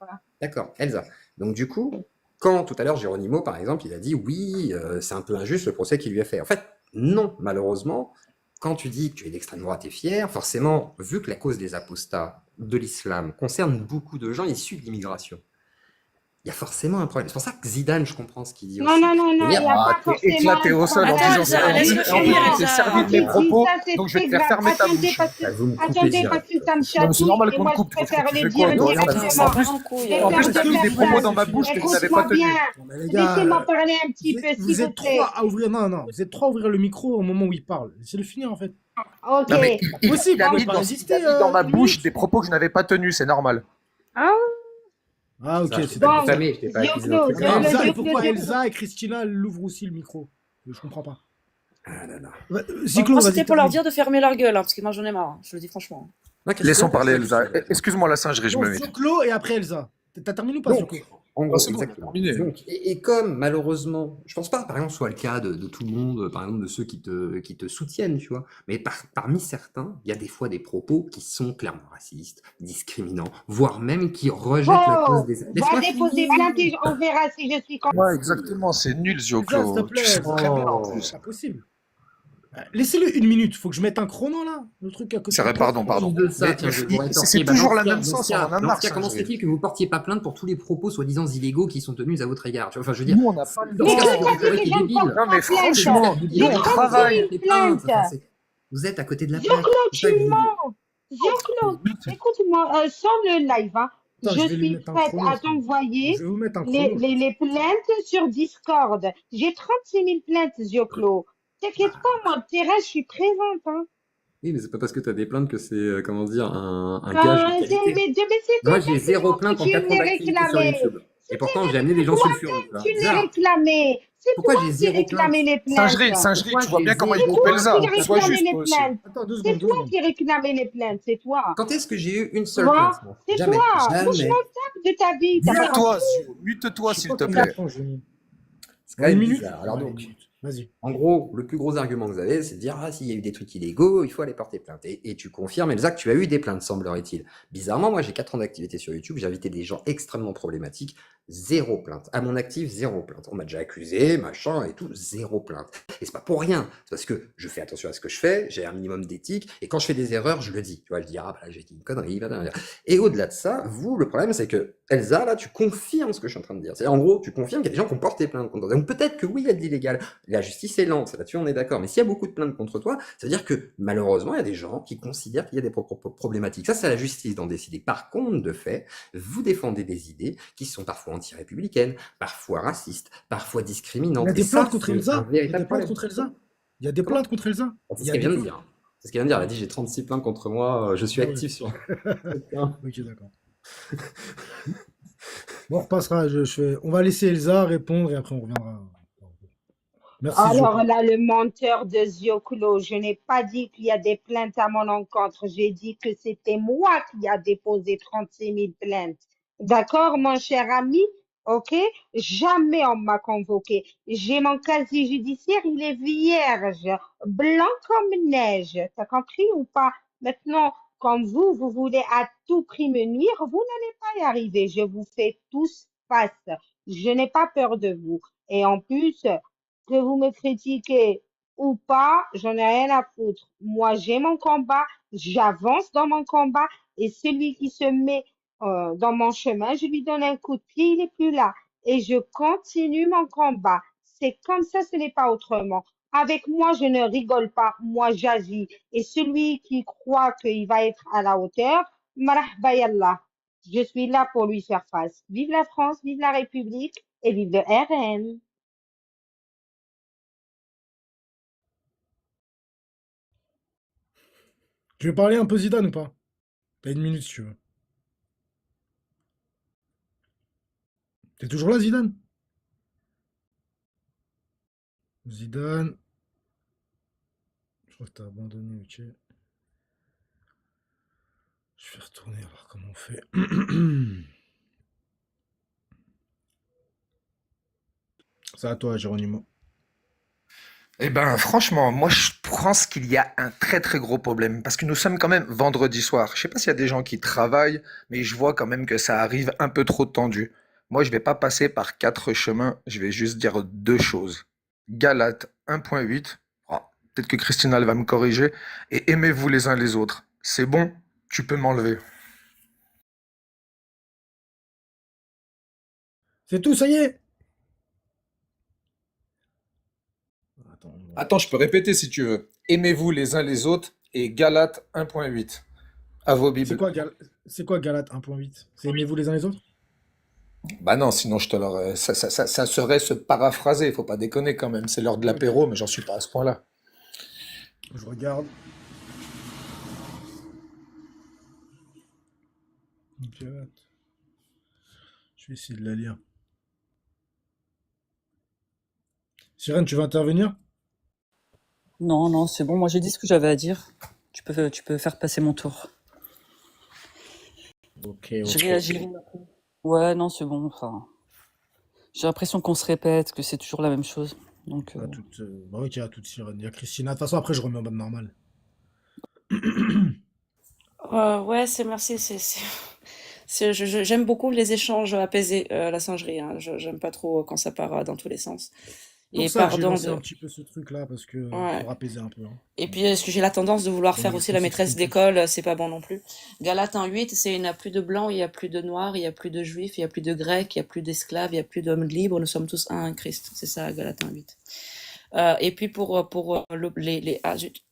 D'accord, Elsa. Donc du coup, quand tout à l'heure Geronimo, par exemple, il a dit oui, c'est un peu injuste le procès qu'il lui a fait. En fait, non, malheureusement, quand tu dis que tu es d'extrême droite et fier, forcément, vu que la cause des apostats de l'islam concerne beaucoup de gens issus de l'immigration, il y a forcément un problème. C'est pour ça que Zidane, je comprends ce qu'il dit Non, aussi. non, non, non, il n'y a Ah, pas t'es forcément éclaté un au sol en problème. disant ça. laisse-le En plus, finir, tu t'es Elsa. servi de Quand mes tu dis propos, ça, c'est donc je vais te très faire grave. fermer ta Attendez, bouche. parce que, Ah, vous me coupez attendez, direct. parce que ça me Non, mais c'est chatouille normal et qu'on moi, te coupe. je préfère Tu le fais dire quoi, toi? Rien à directement. faire. Ça part en couille. Je En viens plus, de t'as mis faire des ça. propos dans ma bouche que je n'avais pas Écoute-moi tenus. bien. Non, mais les gars, Laissez-moi parler un petit vous peu, êtes, s'il vous vous êtes plaît. trois à ouvrir. Non, non, vous êtes trois à ouvrir le micro au moment où il parle. Laissez-le finir en fait. Ok. Non, mais Possible, il a on mis peut pas dans, résister. il a mis dans ma une bouche minute. des propos que je n'avais pas tenus, c'est normal. Ah, Ah, ok, Ça, je c'est t'ai pas Bon, d'accord. diffamé, je t'ai pas accusé d'un truc Dioclo, grave. Elsa, et Dioclo, pourquoi Dioclo. Elsa et Christina l'ouvrent aussi le micro? Je comprends pas. Ah là là. Ziclo, Moi, vas-y. c'était pour leur termine. dire de fermer leur gueule, hein, parce que moi, j'en ai marre. Je le dis franchement. Non, Christina, Laissons parler c'est ça Elsa. que je suis- Excuse-moi la singerie, je Donc, me mets. Ziclo et après Elsa. T'as terminé ou pas, Donc, Ziclo? en gros, Ah, c'est bon, exactement. terminé. Donc, et comme malheureusement, je pense pas, par exemple, soit le cas de tout le monde, par exemple, de ceux qui te soutiennent, tu vois, mais parmi certains, il y a des fois des propos qui sont clairement racistes, discriminants, voire même qui rejettent la cause Oh, des... va Laisse-moi déposer finir. plainte et on verra si je suis contre. Ouais, exactement, c'est nul, Elsa, s'il te Zioclo. plaît. Tu sais Elsa. très bien en Oh. plus. C'est pas possible. Laissez-le une minute. Faut que je mette un chrono là. Le truc à côté. C'est vrai, pardon. Plus de ça, Mais tiens, je vais vous c'est rétorquer. Bah, toujours dans la ce cas- même dans ce sens, cas- on en a dans marre, ce cas, ça, comment je- se fait-il que vous portiez pas plainte pour tous les propos soi-disant illégaux qui sont tenus à votre égard? Tu vois, enfin, je veux dire, Nous, on n'a pas le dans Mais ce droit. cas, je c'est t'ai rhétorique dit et que je ne débile. porte Non, pas mais plainte. franchement, J'ai nous, on pas travaille. dit plainte. Vous êtes à côté de la plaque. Dioclo, C'est ça que tu je vous dis. mens. Dioclo, écoute-moi, sans le live, hein, Attends, je je vais lui suis mettre un prête chrono. à t'envoyer Je vais vous mettre un chrono. les plaintes sur Discord. J'ai 36 000 plaintes, Dioclo. T'inquiète pas, moi, le terrain, je suis présente. Hein. Oui, mais c'est pas parce que tu as des plaintes que c'est, comment dire, un gage Ah, de mais qualité. c'est Moi, toi j'ai zéro que plainte en tu 4 ans l'as d'activité sur réclamé. YouTube. Et pourtant, j'ai amené des gens sulfureux. tu vois. Tu l'as Bizarre. réclamé. C'est Pourquoi toi j'ai qui zéro plainte? réclamais les Singerie, plaintes. singerie, Pourquoi tu vois j'ai bien comment il zéro coupe Toi plainte? Elsa. qui Sois réclamais juste, les toi aussi. plaintes. Attends, deux C'est secondes, deux toi secondes. qui réclamais les plaintes, c'est toi. Quand est-ce que j'ai eu une Tu seule vois? plainte, moi? C'est Jamais, toi. Moi, je m'en jamais. tape de ta vie. T'as pas Mute-toi, compris? Zio. Je Mute-toi, sais s'il pas te combien de plaît. temps j'ai mis. C'est quand En une même minute? bizarre. Alors Ouais, une donc, minute. Vas-y. en gros, le plus gros argument que vous avez, c'est de dire, ah, s'il y a eu des trucs illégaux, il faut aller porter plainte. Et tu confirmes, Elsa, que tu as eu des plaintes, semblerait-il. Bizarrement, moi, j'ai 4 ans d'activité sur YouTube, j'ai invité des gens extrêmement problématiques, zéro plainte. À mon actif, zéro plainte. On m'a déjà accusé, machin et tout, zéro plainte. Et c'est pas pour rien. C'est parce que je fais attention à ce que je fais, j'ai un minimum d'éthique, et quand je fais des erreurs, je le dis. Tu vois, je dis, ah, bah, j'ai dit une connerie, blablabla. Et au-delà de ça, vous, le problème, c'est que, Elsa, là, tu confirmes ce que je suis en train de dire. C'est en gros, tu confirmes qu'il y a des gens qui ont porté plainte contre toi. Donc peut-être que oui, il y a de l'illégal. La justice est lente, là-dessus on est d'accord. Mais s'il y a beaucoup de plaintes contre toi, ça veut dire que malheureusement, il y a des gens qui considèrent qu'il y a des problématiques. Ça, c'est à la justice d'en décider. Par contre, de fait, vous défendez des idées qui sont parfois anti-républicaines, parfois racistes, parfois Il y a discriminantes. Et des plaintes ça, contre c'est un Elsa? Il y a véritable des plaintes problème. contre Elsa? Il y a des Comment? plaintes contre Elsa? C'est Il ce y a qu'elle des vient de plaintes? dire. C'est ce qu'elle vient de dire. Elle a dit, j'ai 36 plaintes contre moi, je suis Ah ouais. actif sur... Ok, d'accord. Bon, on repassera. On va laisser Elsa répondre et après on reviendra. Merci, Alors Zio. là, le menteur de Zioclo, je n'ai pas dit qu'il y a des plaintes à mon encontre. J'ai dit que c'était moi qui a déposé 36 000 plaintes. D'accord, mon cher ami? OK? Jamais on m'a convoqué. J'ai mon casier judiciaire, il est vierge, blanc comme neige. T'as compris ou pas? Maintenant, comme vous voulez à tout prix me nuire, vous n'allez pas y arriver. Je vous fais tous face. Je n'ai pas peur de vous. Et en plus, que vous me critiquez ou pas, j'en ai rien à foutre. Moi, j'ai mon combat, j'avance dans mon combat et celui qui se met dans mon chemin, je lui donne un coup de pied, il n'est plus là. Et je continue mon combat. C'est comme ça, ce n'est pas autrement. Avec moi, je ne rigole pas, moi, j'agis. Et celui qui croit qu'il va être à la hauteur, marhaba yallah. Je suis là pour lui faire face. Vive la France, vive la République et vive le RN. Tu veux parler un peu Zidane ou pas? T'as une minute si tu veux. T'es toujours là, Zidane? Zidane. Je crois que t'as abandonné, ok. Je vais retourner voir comment on fait. C'est à toi, Géronimo. Eh ben, franchement, moi, je pense qu'il y a un très très gros problème parce que nous sommes quand même vendredi soir. Je sais pas s'il y a des gens qui travaillent, mais je vois quand même que ça arrive un peu trop tendu. Moi, je vais pas passer par 4 chemins, je vais juste dire 2 choses. Galates 1.8, oh, peut-être que Christina elle va me corriger, et aimez-vous les uns les autres. C'est bon, tu peux m'enlever. C'est tout, ça y est? Attends, Attends, je peux répéter si tu veux. Aimez-vous les uns les autres et Galates 1.8. À vos c'est Bibles. quoi, c'est quoi Galate 1.8? C'est aimez-vous les uns les autres? Bah non, sinon je te l'aurais. Ça serait se paraphraser, faut pas déconner quand même. C'est l'heure de Ok, l'apéro, mais j'en suis pas à ce point-là. je regarde. Galate. Je vais essayer de la lire. Sirène, tu veux intervenir? Non, non, c'est bon. Moi, j'ai dit ce que j'avais à dire. Tu peux faire passer mon tour. Ok, Je ok. réagirai après. Ouais, non, c'est bon. Enfin, j'ai l'impression qu'on se répète, que c'est toujours la même chose. Donc, Bah ok, à toute Sirène. Il y a Christina. De toute façon, après, je remets en mode normal. Ouais, merci. J'aime beaucoup les échanges apaisés, la singerie, hein. J'aime pas trop quand ça part dans tous les sens. C'est pour Et ça que j'ai pardon lancé un de. petit peu ce truc-là, parce que Ouais. pour apaiser un peu. Hein. Et puis, est-ce que j'ai la tendance de vouloir On faire ne aussi la maîtresse s'exprime plus. d'école, c'est pas bon non plus. Galates 1.8, c'est il n'y a plus de blancs, il n'y a plus de noirs, il n'y a plus de juifs, il n'y a plus de grecs, il n'y a plus d'esclaves, il n'y a plus d'hommes libres, nous sommes tous un en Christ. C'est ça, Galates 1.8. Et puis pour les... Ah, zut.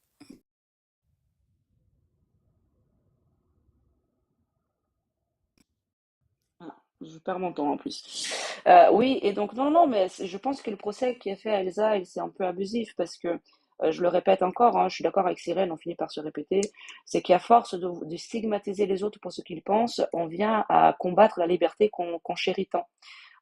Ah, je perds mon temps en plus. Oui, et donc non, non, mais je pense que le procès qui est fait à Elsa, c'est un peu abusif parce que, je le répète encore, hein, je suis d'accord avec Cyril, on finit par se répéter, c'est qu'à force de stigmatiser les autres pour ce qu'ils pensent, on vient à combattre la liberté qu'on chérit tant.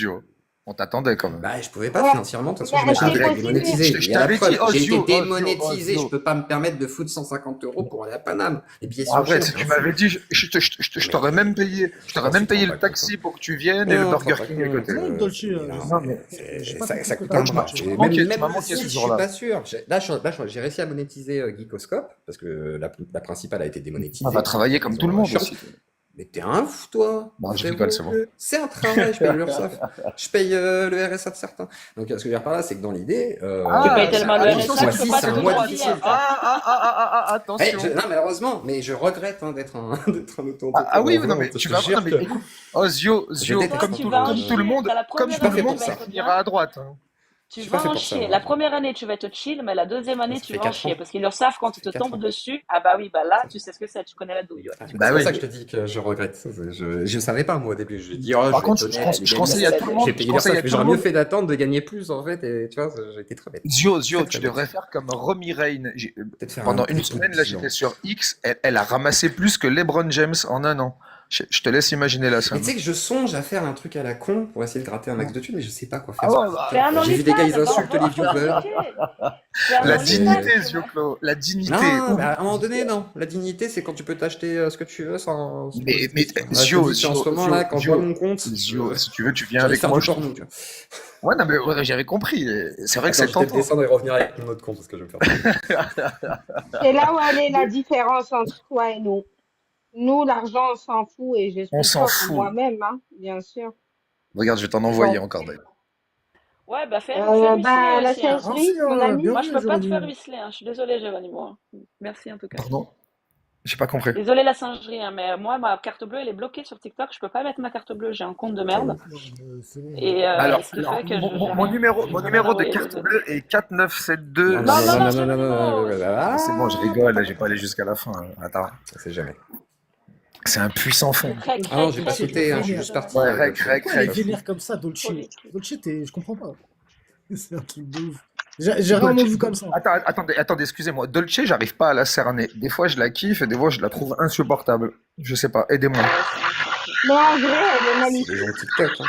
studio. On t'attendait quand même. Bah, je pouvais pas Ouais. financièrement, de toute façon, Bah, j'imagine que c'est j'étais possible. démonétisé. Je Et à la t'avais preuve, dit, j'ai été Ozio, démonétisé, je Ozio. peux pas me permettre de foutre 150 € pour aller à Paname. Les billets sont Arrête, chers. tu m'avais dit, je t'aurais même payé, je t'aurais même payé le taxi pour que tu viennes et le Non, Burger t'en King à côté. Ouais, Dolce, Non, mais j'ai pas ça, compris ça que coûte t'as un dit, bras. tu Et m'as manqué, même tu m'as si manqué ce je suis jour-là. pas sûr. J'ai réussi à monétiser Geekoscope parce que la principale a été démonétisée. On va travailler comme tout le monde aussi. Mais t'es un fou, toi. Non, je frérot. rigole, c'est bon. C'est un travail, je paye l'URSSAF, je paye le RSA de certains. Donc, ce que je veux dire par là, c'est que dans l'idée. Tu payes tellement le attention, RSA que ce tu peux mois-ci, pas c'est te un donner mois droit difficile. Attention. Non, malheureusement, mais je regrette d'être un auto-entrepreneur. Ah oui, non, mais parce tu que vas je jure voir, mais que- écoute, Zio, déteste comme ça. tout, Tu vas en comme tout le chier. monde, T'as la comme première tout le année, monde, tu vas ça être finira à droite. hein. Tu Je suis pas vas fait en pour ça, chier. moi. La première année, tu vas être chill, mais la deuxième année, Ça tu fait vas en 4 chier. ans. Parce qu'ils le savent quand ils te 4 tombent ans. dessus. Ah bah oui, bah là, tu sais ce que c'est, tu connais la douille. ouais. C'est Bah pour oui. ça que je te dis que je regrette. Je savais pas, moi, au début. Je dis, oh, Par je vais contre, être je honnête, je conseille à tout le monde, j'ai je payé conseille à l'URSSAF, mais tout le j'aurais mieux monde. fait d'attendre de gagner plus, en fait, et tu vois, j'ai été très bête. Zio, Très, tu très devrais bête. faire comme Romy Rain. Peut-être faire Pendant un une dépôt de semaine, là, bilan. j'étais sur X, elle a ramassé plus que LeBron James en un an. Je te laisse imaginer la Mais scène. tu sais que je songe à faire un truc à la con pour essayer de gratter un max de thunes, mais je sais pas quoi faire. Ah ouais, bah, Fais un J'ai vu des gars, ils OnlyFans, insultent les viewers. Fais un la Ouais, OnlyFans, dignité, tu Zio vois. Clo, la dignité. Non, Ouh. bah, à un moment donné, non. La dignité, c'est quand tu peux t'acheter ce que tu veux sans. Mais Là, je te Zio, dis qu'en ce Zio, moment, là, quand je Zio, vois mon compte, Zio, si tu veux, tu viens j'allais avec faire moi. du porno, tu vois. Ouais, non, mais ouais, j'avais compris. C'est vrai que Attends, c'est je vais peut-être tentant. descendre et revenir avec mon autre compte parce que je vais me faire. C'est là où elle est la différence entre toi et nous. Nous, l'argent, on s'en fout et je On suis s'en pauvre fout. moi-même, hein, bien sûr. Regarde, je vais t'en envoyer Donc, encore d'ailleurs. Ouais, bah fais bah, ruisseler la aussi. Hein. singerie, mon Merci, ami. Moi, bienvenue, je peux pas te faire Jérémy. ruisseler. Hein. Je suis désolée, Géronimo. Merci en tout cas. Pardon? J'ai pas compris. Désolée la singerie, hein, mais moi, ma carte bleue, elle est bloquée sur TikTok. Je peux pas mettre ma carte bleue. J'ai un compte de merde. C'est bon. Et Alors, ce qui fait que mon numéro de carte bleue est 4972. Non, Non, non, non, non, non, non, non, non, Géronimo. Ah, c'est bon, je rigole, là, j'ai pas allé jusqu'à la fin. Attends, Ça c'est jamais. c'est un puissant fond. Rec, Ah non, rec, j'ai pas rec, sauté, hein, je suis rec. juste parti. Ouais, rec. Pourquoi elle est vénère comme ça, Dolce? Trop vite. Dolce, je comprends pas. C'est un truc de ouf. J'ai rarement vu comme ça. Attendez, excusez-moi. Dolce, j'arrive pas à la cerner. Des fois, je la kiffe et des fois, je la trouve insupportable. Je sais pas, aidez-moi. Mais en vrai, elle est C'est magnifique. les gens de TikTok. Hein.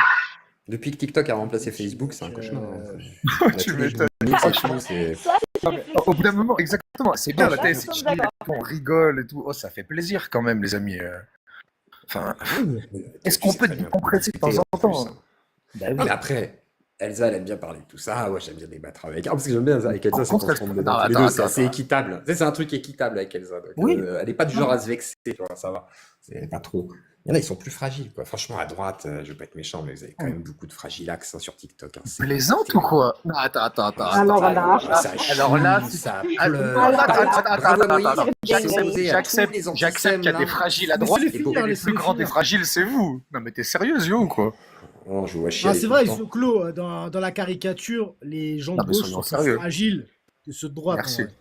Depuis que TikTok a remplacé Facebook, c'est un cauchemar. Hein. Tu Tous les m'étonnes. jours, c'est fou, c'est- Ça, c'est réfléchi. Au bout d'un moment, exactement. C'est bien, la Ça, télé, nous c'est sommes chill, d'accord. on rigole et tout. Oh, ça fait plaisir quand même, les amis. Enfin, est-ce qu'on peut décompresser de temps en temps? Bah oui. Non, mais après, Elsa, elle aime bien parler de tout ça. Ouais, j'aime bien débattre avec elle. Parce que j'aime bien avec Elsa, Par c'est contre, qu'on se trompe dedans non, tous les attends, deux. C'est attends, assez équitable. Tu sais, c'est un truc équitable avec Elsa. Donc, Oui. elle est pas du genre à se vexer, tu vois, ça va. C'est pas trop. Il y en a, ils sont plus fragiles, quoi. Franchement, à droite, je vais pas être méchant, mais vous avez quand même beaucoup de fragilax hein, sur TikTok. Hein. C'est- Plaisante ou quoi? Non, attends. Alors là. Alors là, ça Ah, pleure. attends, Bravo, attends. Moïse. J'accepte Tous les qu'il y a des fragiles à Mais droite, c'est et les filles, les laissez plus les grands filles. des fragiles, c'est vous. Non, mais t'es sérieux, Zio, ou quoi? Oh, je vois chier. Ah, c'est vrai, Zoclo, dans la caricature, les gens Non, de mais gauche soyons sont sérieux. plus fragiles que ceux de droite. Merci. en vrai.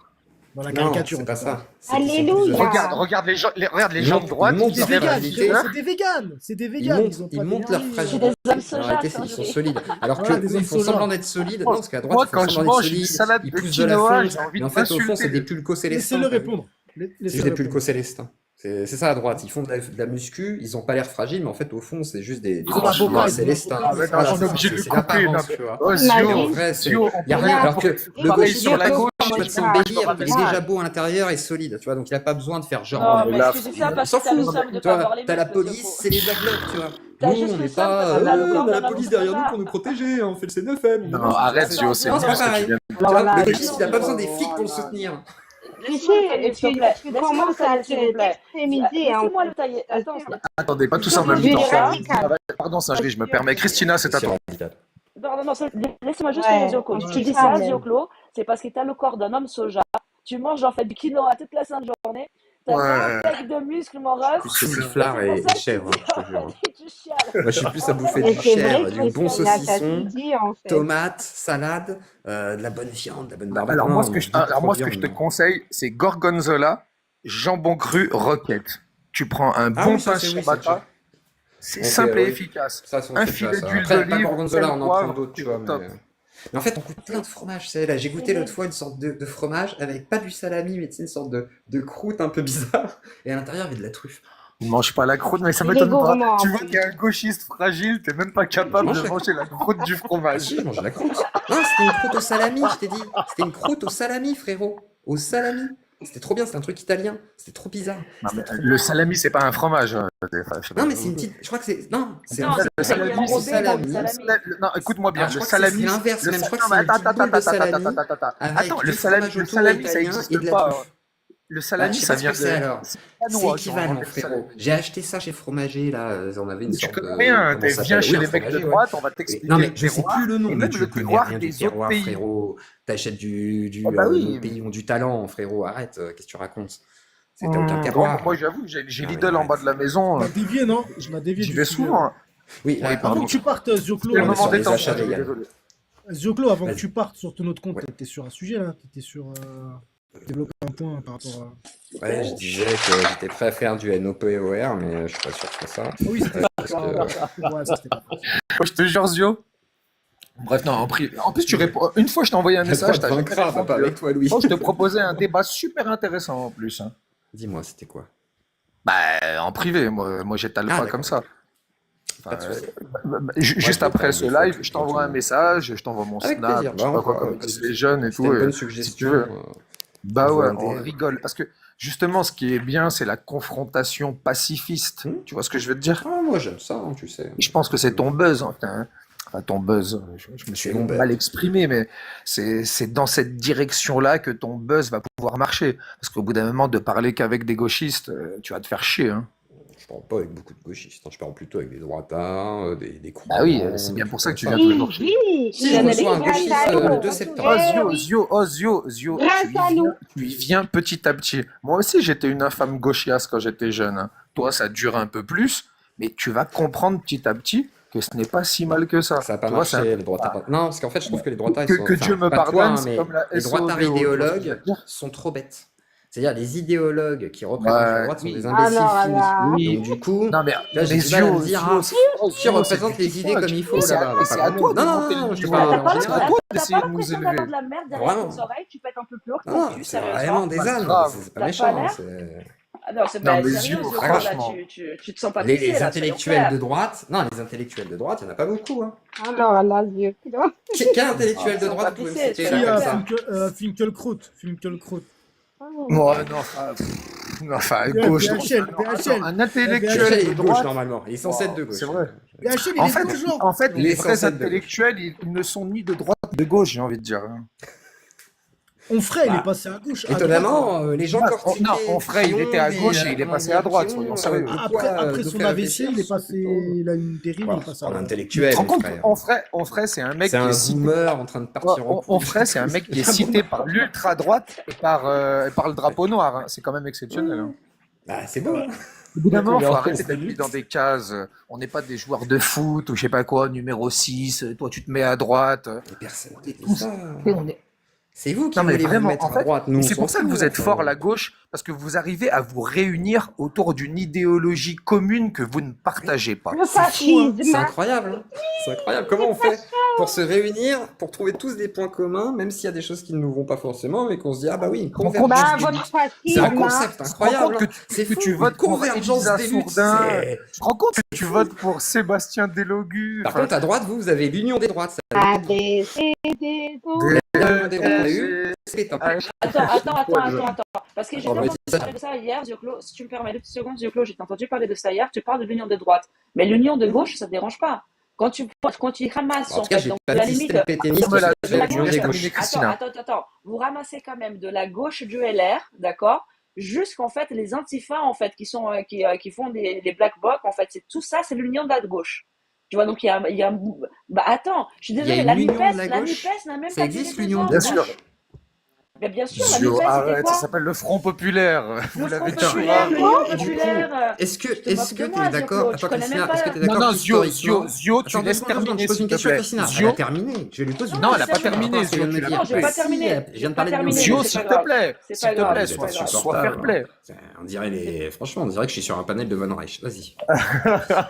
Dans la Non, caricature. c'est en pas tout cas. ça. C'est qu'ils sont plus Alléluia. heureux. Regarde les Ils gens montent- de droite. ils montent C'est leur des véganes, fragilité. c'est des véganes, c'est des Ils véganes. montent, ont ils pas montent leur d'énergie. fragilité. C'est des hommes soja, En réalité, sans ils sont jury. solides. Alors que Voilà, des eux, ils hommes font soja. semblant d'être solides. Non, parce qu'à droite, Moi, ils font quand je semblant d'être mange une solides. salade Ils de poussent de la quinoa, fond. j'ai envie Mais en de fait, au fond, m'insulter. c'est des pulcos célestins. Laissez-le t'as vu. répondre. C'est Laissez-le juste des pulcos répondre. célestins. C'est ça à droite. Ils font de la muscu, ils ont pas l'air fragiles, mais en fait, au fond, c'est juste des Ils ont la boca, ils ont la célestins. boca. Ouais, Voilà, on est c'est obligé ça, de c'est couper. l'apparence, Non, tu vois. Oh, Et Zio, en vrai, c'est. Zio, Y a on rien. peut- Alors que le Pareil gauchiste, sur la gauche, son je délire, me il est rappelle. déjà beau à l'intérieur et solide, tu vois. Donc, il a pas besoin de faire genre. Non, mais là, tu dis ça On parce s'en que t'as le fout. somme de Tu pas vois, avoir les t'as la muscles, police, Soko. c'est les black blocs, tu vois. T'as Nous, juste on le n'est somme pas. parce que t'as le corps On a la d'un homme police derrière nous soja. pour nous protéger, on fait le C9M. Non, arrête, Zio, c'est Non, bien c'est pas ce que tu pareil. viens de Tu vois, Alors là, le gauchiste, il a pas je- besoin des flics pour le soutenir. Tu Laisse-moi le sais, tailler, s'il te tu plaît. Laisse-moi le commences à tailler, s'il vous plaît. t'extrémiser, hein, Laissez-moi le tailler. Attends, Attendez, pas tous en Je même suis temps. radical. Pardon, singerie, je me permets. Christina, c'est à toi. non, laissez-moi juste Ouais, tailler Zioclo. je Tu suis dis ça, ça, même. Zioclo, c'est parce que t'as le corps d'un homme soja. Tu manges en fait du quinoa toute la sainte journée. T'as Ouais. un steak de muscle, mon ref. Je suis flard et chèvre, hein, je te jure. Tu chiales. Moi, je suis plus à bouffer Mais du c'est vrai, chèvre, du bon Christine, là, t'as saucisson, tout dit, en fait. tomates, salade, de la bonne viande, de la bonne barbe. Alors Non, moi, on ce que mange je, beaucoup alors trop moi, de ce que je te viande. conseille, c'est gorgonzola, jambon cru, roquette. Tu prends un Ah bon oui, ça, pain c'est- oui, ciabatta. c'est- C'est Ok, simple et oui. efficace. Ça, c'est Un déjà filet ça. d'huile Après, pas d'olive, gorgonzola, sel, on en poivre, prend d'autres, tu vois. top. Mais en fait, on coûte plein de fromage, c'est là. J'ai goûté l'autre fois une sorte de fromage avec pas du salami, mais tu sais, une sorte de croûte un peu bizarre. Et à l'intérieur, il y avait de la truffe. Il mange pas la croûte, mais ça Il est m'étonne pas. gourmand. Tu vois qu'il y a un gauchiste fragile, t'es même pas capable mange de la manger la croûte du Ah fromage. si, je mange la croûte. Non, c'était une croûte au salami, je t'ai dit. C'était une croûte au salami, frérot. Au salami. C'était trop bien, c'était un truc italien. C'était trop bizarre. Non, mais C'était trop le salami, c'est pas un fromage. Enfin, je sais pas. Non, mais c'est une petite. Je crois que c'est. Non, c'est Non, un c'est Le pas salami, enrobé c'est dans le salami. salami. Non, écoute-moi bien. Alors, je Le crois que c'est salami. l'inverse même. Je crois que Non, c'est mais une petite boule de salami attends. avec Le du salami, fromage autour ça italien et existe de la pas. bouffe. Le Bah, salami, je sais ça pas ce vient que c'est alors. C'est C'est danois, équivalent, le frérot. salami. J'ai acheté ça chez Fromager, là. On avait une Tu sorte connais de. rien, Comment ça viens s'appelle? chez Oui, un les mecs de fromager, ouais. droite, on va Non, t'expliquer mais le je sais terroir, plus le nom, et mais même je le connais terroir rien du des autres terroir, pays. frérot. T'achètes Oh bah nos oui. pays ont du talent, frérot. Arrête, qu'est-ce que tu racontes? T'as aucun Bon, terroir. moi j'avoue, j'ai Ah oui, Lidl en bas arrête. de la maison. On a dévié, non? On a dévié J'y du vais sujet, souvent. là. Oui, là, Oui, Avant pardon. que tu partes, C'est Zioclo, le on est là. moment sur les détente. achats Désolé, véganes. désolé. Zioclo, avant que Vas-y. tu partes sur ton autre compte, Ouais. t'étais sur un sujet, là. T'étais sur... développer un point par rapport à... Ouais, je disais que j'étais prêt à faire du NOPOR, mais je suis pas sûr que ce soit ça. Ah oui, c'était... Parce que. Ouais, ça, c'était pas faux. Oh, je te jure, Zio. Bref, non, en plus, tu réponds. Une fois, je t'ai envoyé un La message, droite t'as jamais vaincra, répondu. pas avec toi, Louis. Oh, je te proposais un débat super intéressant en plus. Hein. Dis-moi, c'était quoi? Bah, en privé, moi j'étale Ah, pas d'accord. comme ça. Pas de soucis. Juste je après vais ce parler des live, fois, je t'envoie un tranquillement. message, je t'envoie mon Avec snap, plaisir. je sais Bah, pas quoi, comme pas de disent soucis. les jeunes et C'était tout. une bonne Si tu suggestion. veux. Bah ouais, on Volontaire. rigole. Parce que justement, ce qui est bien, c'est la confrontation pacifiste. Tu vois ce que je veux te dire? Ah, moi j'aime ça, hein, tu sais. Je pense que c'est ton buzz, enfin, ton buzz, je me suis C'est mon buzz. mal exprimé, mais c'est dans cette direction-là que ton buzz va pouvoir marcher. Parce qu'au bout d'un moment, de parler qu'avec des gauchistes, tu vas te faire chier. Hein. Je parle pas avec beaucoup de gauchistes, hein. Je parle plutôt avec des droitards, des Ah oui, croyants, c'est bien des pour trucs ça que tu comme viens ça. toujours chez nous. Si il je en a reçois un grâce gauchiste à le nous. 2 Oh septembre. Zio, Grâce à nous. tu y viens petit à petit. Moi aussi, j'étais une infâme gauchiasse quand j'étais jeune. Hein. Toi, ça dure un peu plus, mais tu vas comprendre petit à petit que ce n'est pas si mal que ça. Ça n'a pas Tu vois, c'est marché, les droitards. Non, parce qu'en fait, je trouve que les droitards, que, ils sont. que Enfin, Dieu me pas toi, pardonne, hein, c'est mais comme la les droitards SODO, tu vois ce que je veux idéologues dire? sont trop bêtes. C'est-à-dire, les idéologues qui représentent la Ouais, droite sont des oui. imbéciles Alors finis. là. Oui. Donc, du coup, Non, mais là, j'ai du mal à me dire, ah, qui Zio, représente c'est les idées comme il faut c'est là-bas? Bah, c'est pas à grand toi monde. de Non, monter non, le je niveau. parle T'as en pas C'est à général. toi t'as d'essayer pas de nous l'impression d'avoir élever. de la merde derrière Vraiment. tes oreilles, tu pètes un peu plus haut que ton Non, cul, c'est vraiment sérieusement. des Pas ânes, grave. c'est pas T'as pas méchant. l'air. c'est- Ah non, c'est Non, pas mais sérieux, Zio, Zio, là, franchement. tu te sens pas Les touché, là, soyons intellectuels clairs. de droite, non, les intellectuels de droite, il n'y en a pas beaucoup. Hein. Alors là, Dieu. Quel intellectuel de Ils sont droite pas vous pouvez me pissés, citer Si, soyons là comme clairs. ça? Finkielkraut. Finkielkraut. Moi, non, enfin, Ouais, gauche. BHL, Non, attends, BHL. un BHL intellectuel BHL de est de gauche droite. normalement, il est censé être de gauche. C'est vrai. BHL, il En est fait, de gauche, non? en fait, Il les est vrais censé être de gauche. intellectuels, ils ne sont ni de droite ni de gauche, j'ai envie de dire. Onfray, il est Bah, passé à gauche. À droite. étonnamment, les gens cortiqués. Non, Onfray, il qui était à ont gauche des- et il est comment passé à dire, droite, qui ont, soyons sérieux. de quoi, Après nous son faire AVC, réfléchir, il est passé, il a une dérive, il Voilà, est passé en à droite. intellectuel, Tu te rends compte, frère. Onfray, c'est un mec C'est qui un est cité. boomer en train de partir en couille. Onfray, c'est un mec qui est cité par l'ultra-droite et par le drapeau noir. Hein. C'est quand même exceptionnel. Hein. Bah, c'est beau. Hein. Au bout d'un moment, il faut D'accord. arrêter d'être mis dans des cases. On n'est pas des joueurs de foot ou je sais pas quoi, numéro 6. Toi, tu te mets à droite. Mais personne On ne est dit tous- ça. on est- C'est vous qui Non, mais voulez vous vraiment, mettre en fait, à droite. Nous, on c'est s'en pour ça que fout, vous êtes enfin. fort, la gauche, parce que vous arrivez à vous réunir autour d'une idéologie commune que vous ne partagez pas. Le C'est fou, hein. fascisme. C'est incroyable. Hein. C'est incroyable. Comment on fait pour se réunir, pour trouver tous des points communs, même s'il y a des choses qui ne nous vont pas forcément, mais qu'on se dit, ah bah oui, une convergence Bah, des votre luttes. C'est un fascisme. concept Tu te rends incroyable. compte hein. C'est que fou, tu votes une pour convergence Elisa des luttes. Sourdin, c'est- tu te rends compte que tu votes pour Sébastien Delogu. Par enfin, contre, à droite, vous avez l'union des droites. Ça A, B, C, D, O. l'union des droites, on l'a eu. C'est un peu- Attends. Parce que j'ai On va entendu essayer ça. parler de ça hier, Zioclo. Si tu me permets 2 petites secondes, Zioclo, j'ai entendu parler de ça hier. Tu parles de l'union de droite. Mais l'union de gauche, ça ne te dérange pas. Quand tu ramasses, En tout cas, j'ai donc, pas à la dit limite, système pétainiste, Non, mais là, c'est l'union des laisse gauches. terminer Christina. attends. Vous ramassez quand même de la gauche du LR, d'accord? Jusqu'en fait, les antifas, en fait, qui font des black blocs, en fait, c'est tout ça, c'est l'union de la gauche. Tu vois, donc il y a bah attends, je suis Il y a désolée, une la union NUPES, de la la gauche. NUPES n'a même Ça pas existe, duré l'union 2 de ans. Bien sûr. Mais bien sûr, la Zio, NUPES, c'était arrête, ça quoi? s'appelle le Front Populaire. Vous Le l'avez Front dit. Populaire, l'Union Et du coup, Populaire. est-ce que Je te moque tu de es moi, d'accord? Zioclo, tu Attends, connais Christina, même est-ce que pas. tu es Non, d'accord non, Zio, qu'historiquement- Zio, tu Attends, laisses 2 secondes, terminer, je pose s'il une te question à plaît. Christina. Elle Zio, a terminé. Je lui pose une non, elle a question. pas terminé, Attends, ce qu'elle vient de Zio, me tu dire. Non, j'ai pas Bah, si, terminé. je viens de J'ai parler pas de l'union terminé, des Zio, mais gauches. c'est s'il pas te grave. plaît. C'est S'il pas te grave, plaît, c'est pas grave. sois fair play. On dirait les. Franchement, on dirait que je suis sur un panel de Von Reich. Vas-y.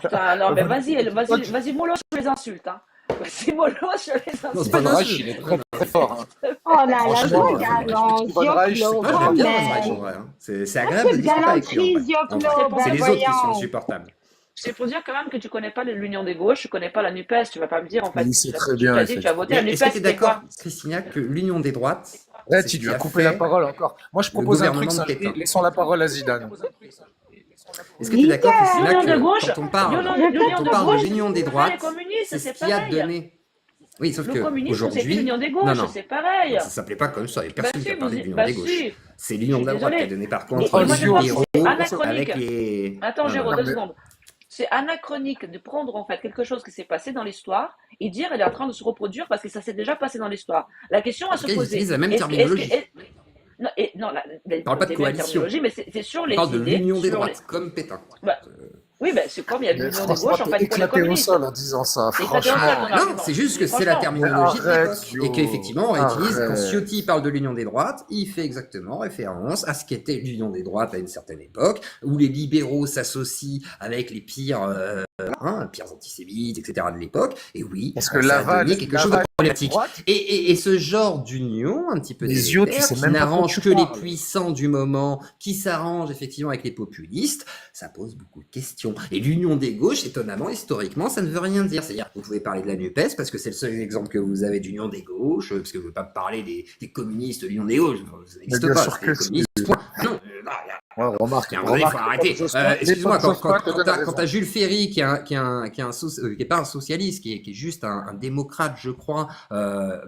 Putain, non, mais vas-y, mollo sur les insultes, hein. Vas-y, mollo sur les Non, c'est insultes. pas Von une Reich, insulte. il est très très fort. Hein. Oh là là, Franchement, sois galant, Yvonne Reich, Zioclo, c'est Moi, quand j'aime bien Van Reich, en même. vrai. Hein. C'est Un agréable peu de de discuter avec lui, en galanterie, vrai. En Zioclo, vrai. C'est ben C'est les autres qui sont voyons. insupportables. C'est pour dire quand même que tu connais pas l'Union des gauches, tu connais pas la NUPES, tu vas pas me dire en fait, Il sait très tu bien, as dit, tu as voté la Mais NUPES, est-ce que tu es c'était d'accord, quoi? Christina, que l'union des droites, Arrête, c'est ce il qui lui a a coupé la fait parole encore. Moi, je le propose un truc, gouvernement de Saint-Géry, Pétain? laissons la parole à Zidane. Est-ce que tu es d'accord, Christina, L'Union de que gauche, quand on parle, l'Union quand on de parle de gauche, l'union des c'est les droites, communistes, c'est ce c'est qui a pareil. donné... Oui, sauf Le que communisme, c'est plus aujourd'hui, l'Union des non, gauches, non, c'est pareil. ça s'appelait pas comme ça. Il n'y a Bah personne qui si, a parlé de l'union bah des gauches. si, C'est je l'union de suis la droite qui a désolée. donné par Et contre moi les je pense que c'est libéraux anachronique. avec les... Attends, Non, Géraud, non, Non, 2 mais secondes. C'est anachronique de prendre en fait quelque chose qui s'est passé dans l'histoire et dire elle est en train de se reproduire parce que ça s'est déjà passé dans l'histoire. La question en à tout se cas, ils poser, utilisent la même est-ce que, terminologie. non, non, On parle pas de c'est même coalition. terminologie, mais c'est sur On les parle de idées, l'union des sur les... droites, comme Pétain. Bah, oui, ben c'est comme il y a Mais l'union des franchement, gauches en t'es fait pour les éclaté au communistes. sol en disant ça, C'est éclaté au sol ton franchement. Non, argument. c'est juste Mais que c'est la franchement, Mais terminologie de arrête, l'époque. Et yo. qu'effectivement, on utilise, quand Arrête. Ciotti parle de l'union des droites, il fait exactement référence à ce qu'était l'union des droites à une certaine époque, où les libéraux s'associent avec les pires, pires antisémites, etc. de l'époque. Et oui, Parce que ça a Laval, donné quelque chose de Laval est problématique. droite. Et ce genre d'union un petit peu Les yeux, tu délétère, sais qui même pas quoi n'arrange tu que les parles. puissants du moment, qui s'arrange effectivement avec les populistes, ça pose beaucoup de questions. Et l'union des gauches, étonnamment, historiquement, ça ne veut rien dire. C'est-à-dire que vous pouvez parler de la NUPES, parce que c'est le seul exemple que vous avez d'union des gauches, parce que vous ne pouvez pas parler des communistes de l'union des gauches, ça Mais n'existe bien pas, sûr c'est les que si. communistes, point. Non, non, Ouais, remarque, il y a un moment, il faut remarque, arrêter. Excuse-moi, Jospin te donne quand raison. t'as Jules Ferry, qui est pas un socialiste, qui est juste un démocrate, je crois,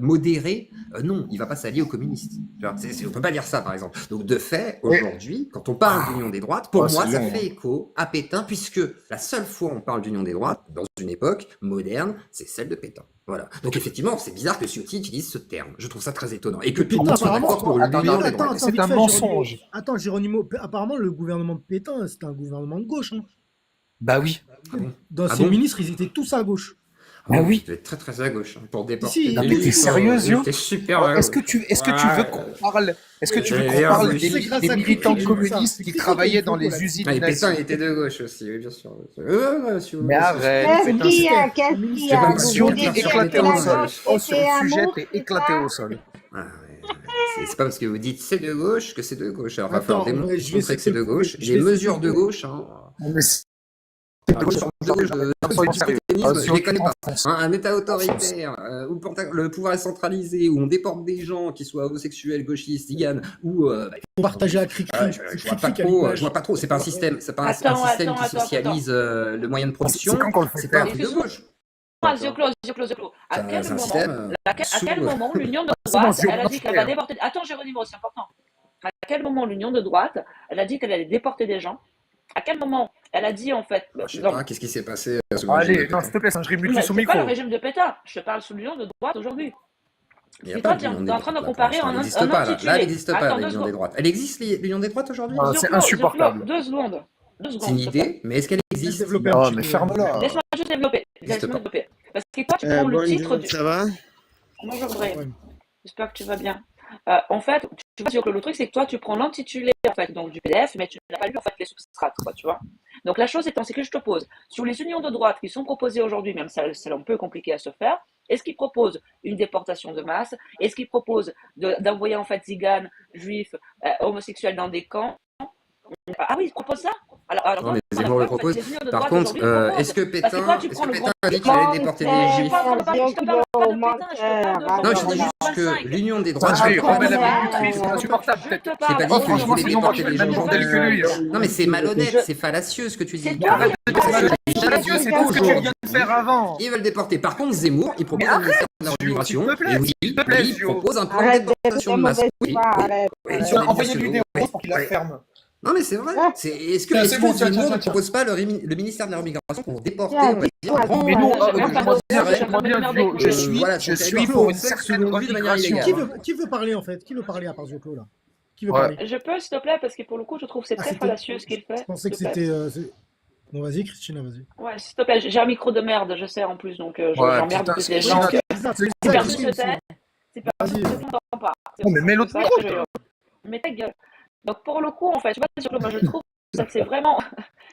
modéré, non, il va pas s'allier aux communistes. Tu vois, on peut pas dire ça, par exemple. Donc, de fait, aujourd'hui, quand on parle d'union des droites, pour Oh, moi, c'est ça long, fait écho à Pétain, puisque la seule fois où on parle d'union des droites, dans une époque moderne, c'est celle de Pétain. Voilà. Donc, effectivement, c'est bizarre que Ciotti utilise ce terme. Je trouve ça très étonnant. Et que tout le Pétain, monde soit apparemment, d'accord pour Attends, l'union des attends, droites. c'est vite un fait, mensonge. Attends, Géronimo, apparemment, le gouvernement de Pétain, c'était un gouvernement de gauche. Hein. Bah oui. Ah bon? Dans Ah ses bon? ministres, ils étaient tous à gauche. Ah oui. Il devait être très très à gauche pour déporter. Si, des non, mais t'es juifs, sérieuse, yo? C'était super à Est-ce que gauche. tu veux qu'on parle, est-ce que tu veux qu'on parle C'est grâce des à militants Crico, communistes ça. qui Crico, travaillaient il faut dans les qu'on usines Ah, et Pétain nazies? était de gauche aussi, oui, bien sûr. Si vous Mais voulez, arrête. C'est Qu'est-ce un qu'il y a? système. Qu'est-ce qu'il y Je sais a? pas Vous si Zio, vous on t'es dites dit éclaté que au la sol. gauche Oh, sur c'était le un sujet, mot, t'es c'est éclaté ça? au sol. Ah, ouais. C'est pas parce que vous dites c'est de gauche que c'est de gauche. Alors, il va Attends, falloir je vais démontrer essayer que c'est de de le prouver. gauche. Je Les vais essayer de mesures le de prouver. gauche, hein. Non, mais c'est Alors, les mesures de gauche soyons du sérieux. pétainisme, je Zio, les tu connais pas. m'enfonces. Un État autoritaire où le pouvoir est centralisé, où on déporte des gens qui soient homosexuels, gauchistes, ziganes, ou Pour partager à Cricri. ah, je vois pas Cricri à trop. Je l'image. vois pas trop. C'est pas un système. C'est pas un Attends, système attends, qui attends, socialise le moyen de production. C'est quand qu'on le fait C'est pas un taire? truc de gauche. Zioclo. À C'est quel un moment, système à quel moment l'Union de C'est bon, droite, Zio, elle a dit qu'elle va déporter... Attends, Géronimo, c'est important. À quel moment l'Union de droite, elle a dit qu'elle allait déporter des gens? À quel moment elle a dit en fait... Je sais Non, pas, qu'est-ce qui s'est passé sous le régime Allez, de non, Pétain? s'il te plaît, Saint-Géry, mais mute son c'est pas le micro. régime de Pétain. Je te parle sous l'Union de droite aujourd'hui. Il n'y a Et pas toi, de tu es l'union des en train droites. de Là, comparer pour un l'instant. Elle n'existe pas, là. Là, elle intitulé. n'existe pas, Attends, deux l'union des secondes. droites. Elle existe, l'union des droites aujourd'hui? Ah, c'est insupportable. Deux secondes. Deux C'est secondes, une s'il te plaît. idée, mais est-ce qu'elle existe? Développer un Oh, petit mais peu. ferme-la. Laisse-moi juste développer. N'existe Laisse-moi pas. développer. Parce que toi, tu prends le titre Bonjour, du... ça va? Bonjour, Dre. Ouais. J'espère que tu vas bien. En fait, tu vois, Zioclo, le truc, c'est que toi, tu prends l'intitulé en fait, donc, du PDF, mais tu n'as pas lu en fait, les substrates, quoi, tu vois. Donc, la chose étant, c'est que je te pose, sur les unions de droite qui sont proposées aujourd'hui, même ça, c'est un peu compliqué à se faire, est-ce qu'ils proposent une déportation de masse? Est-ce qu'ils proposent d'envoyer en fait ziganes, juifs, homosexuels dans des camps? Ah oui, ils proposent ça? Alors, Non, mais dans la Zemmour le preuve, propose. les unions de Par droite contre, aujourd'hui le proposent. est-ce que Parce que toi, tu Pétain prends le grand... a dit qu'il allait déporter des juifs? Je te parle pas de Pétain, je te parle de Non, je dis Jean-Paul juste que II. l'union des droites. Saint-Géry, je crois remets que la c'est- minuterie, c'est insupportable. Je Peut-être. te J'ai parle. pas dit Oh, que je franchement, voulais sinon, moi, déporter je fais des le même gens. bordel que lui. Non, mais c'est malhonnête, Je- c'est fallacieux ce que tu dis. C'est toi. Arrête de dire ça, Dieu, c'est tout ce que tu viens de faire avant. Ils veulent déporter. Par contre, Zemmour, il propose Mais un ministère de Zio, l'immigration. s'il te plaît, Et oui, s'il te plaît, il Zio. propose un plan de Arrête déportation de masse. Oui, arrête. oui, Tu sur as les envoyé une nationaux. vidéo pour qu'il la Ouais. ferme. Non, mais c'est vrai. Est-ce que, Tiens, est-ce c'est que bon, tiens, Zemmour tiens, ne tiens. propose pas le ministère de l'immigration pour déporter, Tiens, on va dire, dis-toi, grand Mais dis-toi. non, Ouais, moi bien, Zio, je suis, Voilà, je sur le suis territoire, pour on une sait que certaine selon lui, de manière immigration. illégale. Qui veut parler en fait? Qui veut parler à part Zioclo là? Qui veut Ouais. parler? Je peux, s'il te plaît, parce que pour le coup, je trouve que c'est Ah, très c'était- fallacieux ce qu'il Je fait. pensais que S'il te plaît. c'était. Bon, vas-y, Christina, vas-y. Ouais, s'il te plaît, j'ai un micro de merde, je sais en plus, donc Ouais, j'emmerde putain, toutes c'est les gens. chiant. C'est Si ça, personne ne Christine, se tait, si personne Vas-y. ne s'entend pas. C'est Oh, mais mets l'autre ça, micro, je- putain. Mais ta gueule. Donc pour le coup, en fait, tu vois, sur le- moi je trouve que c'est vraiment,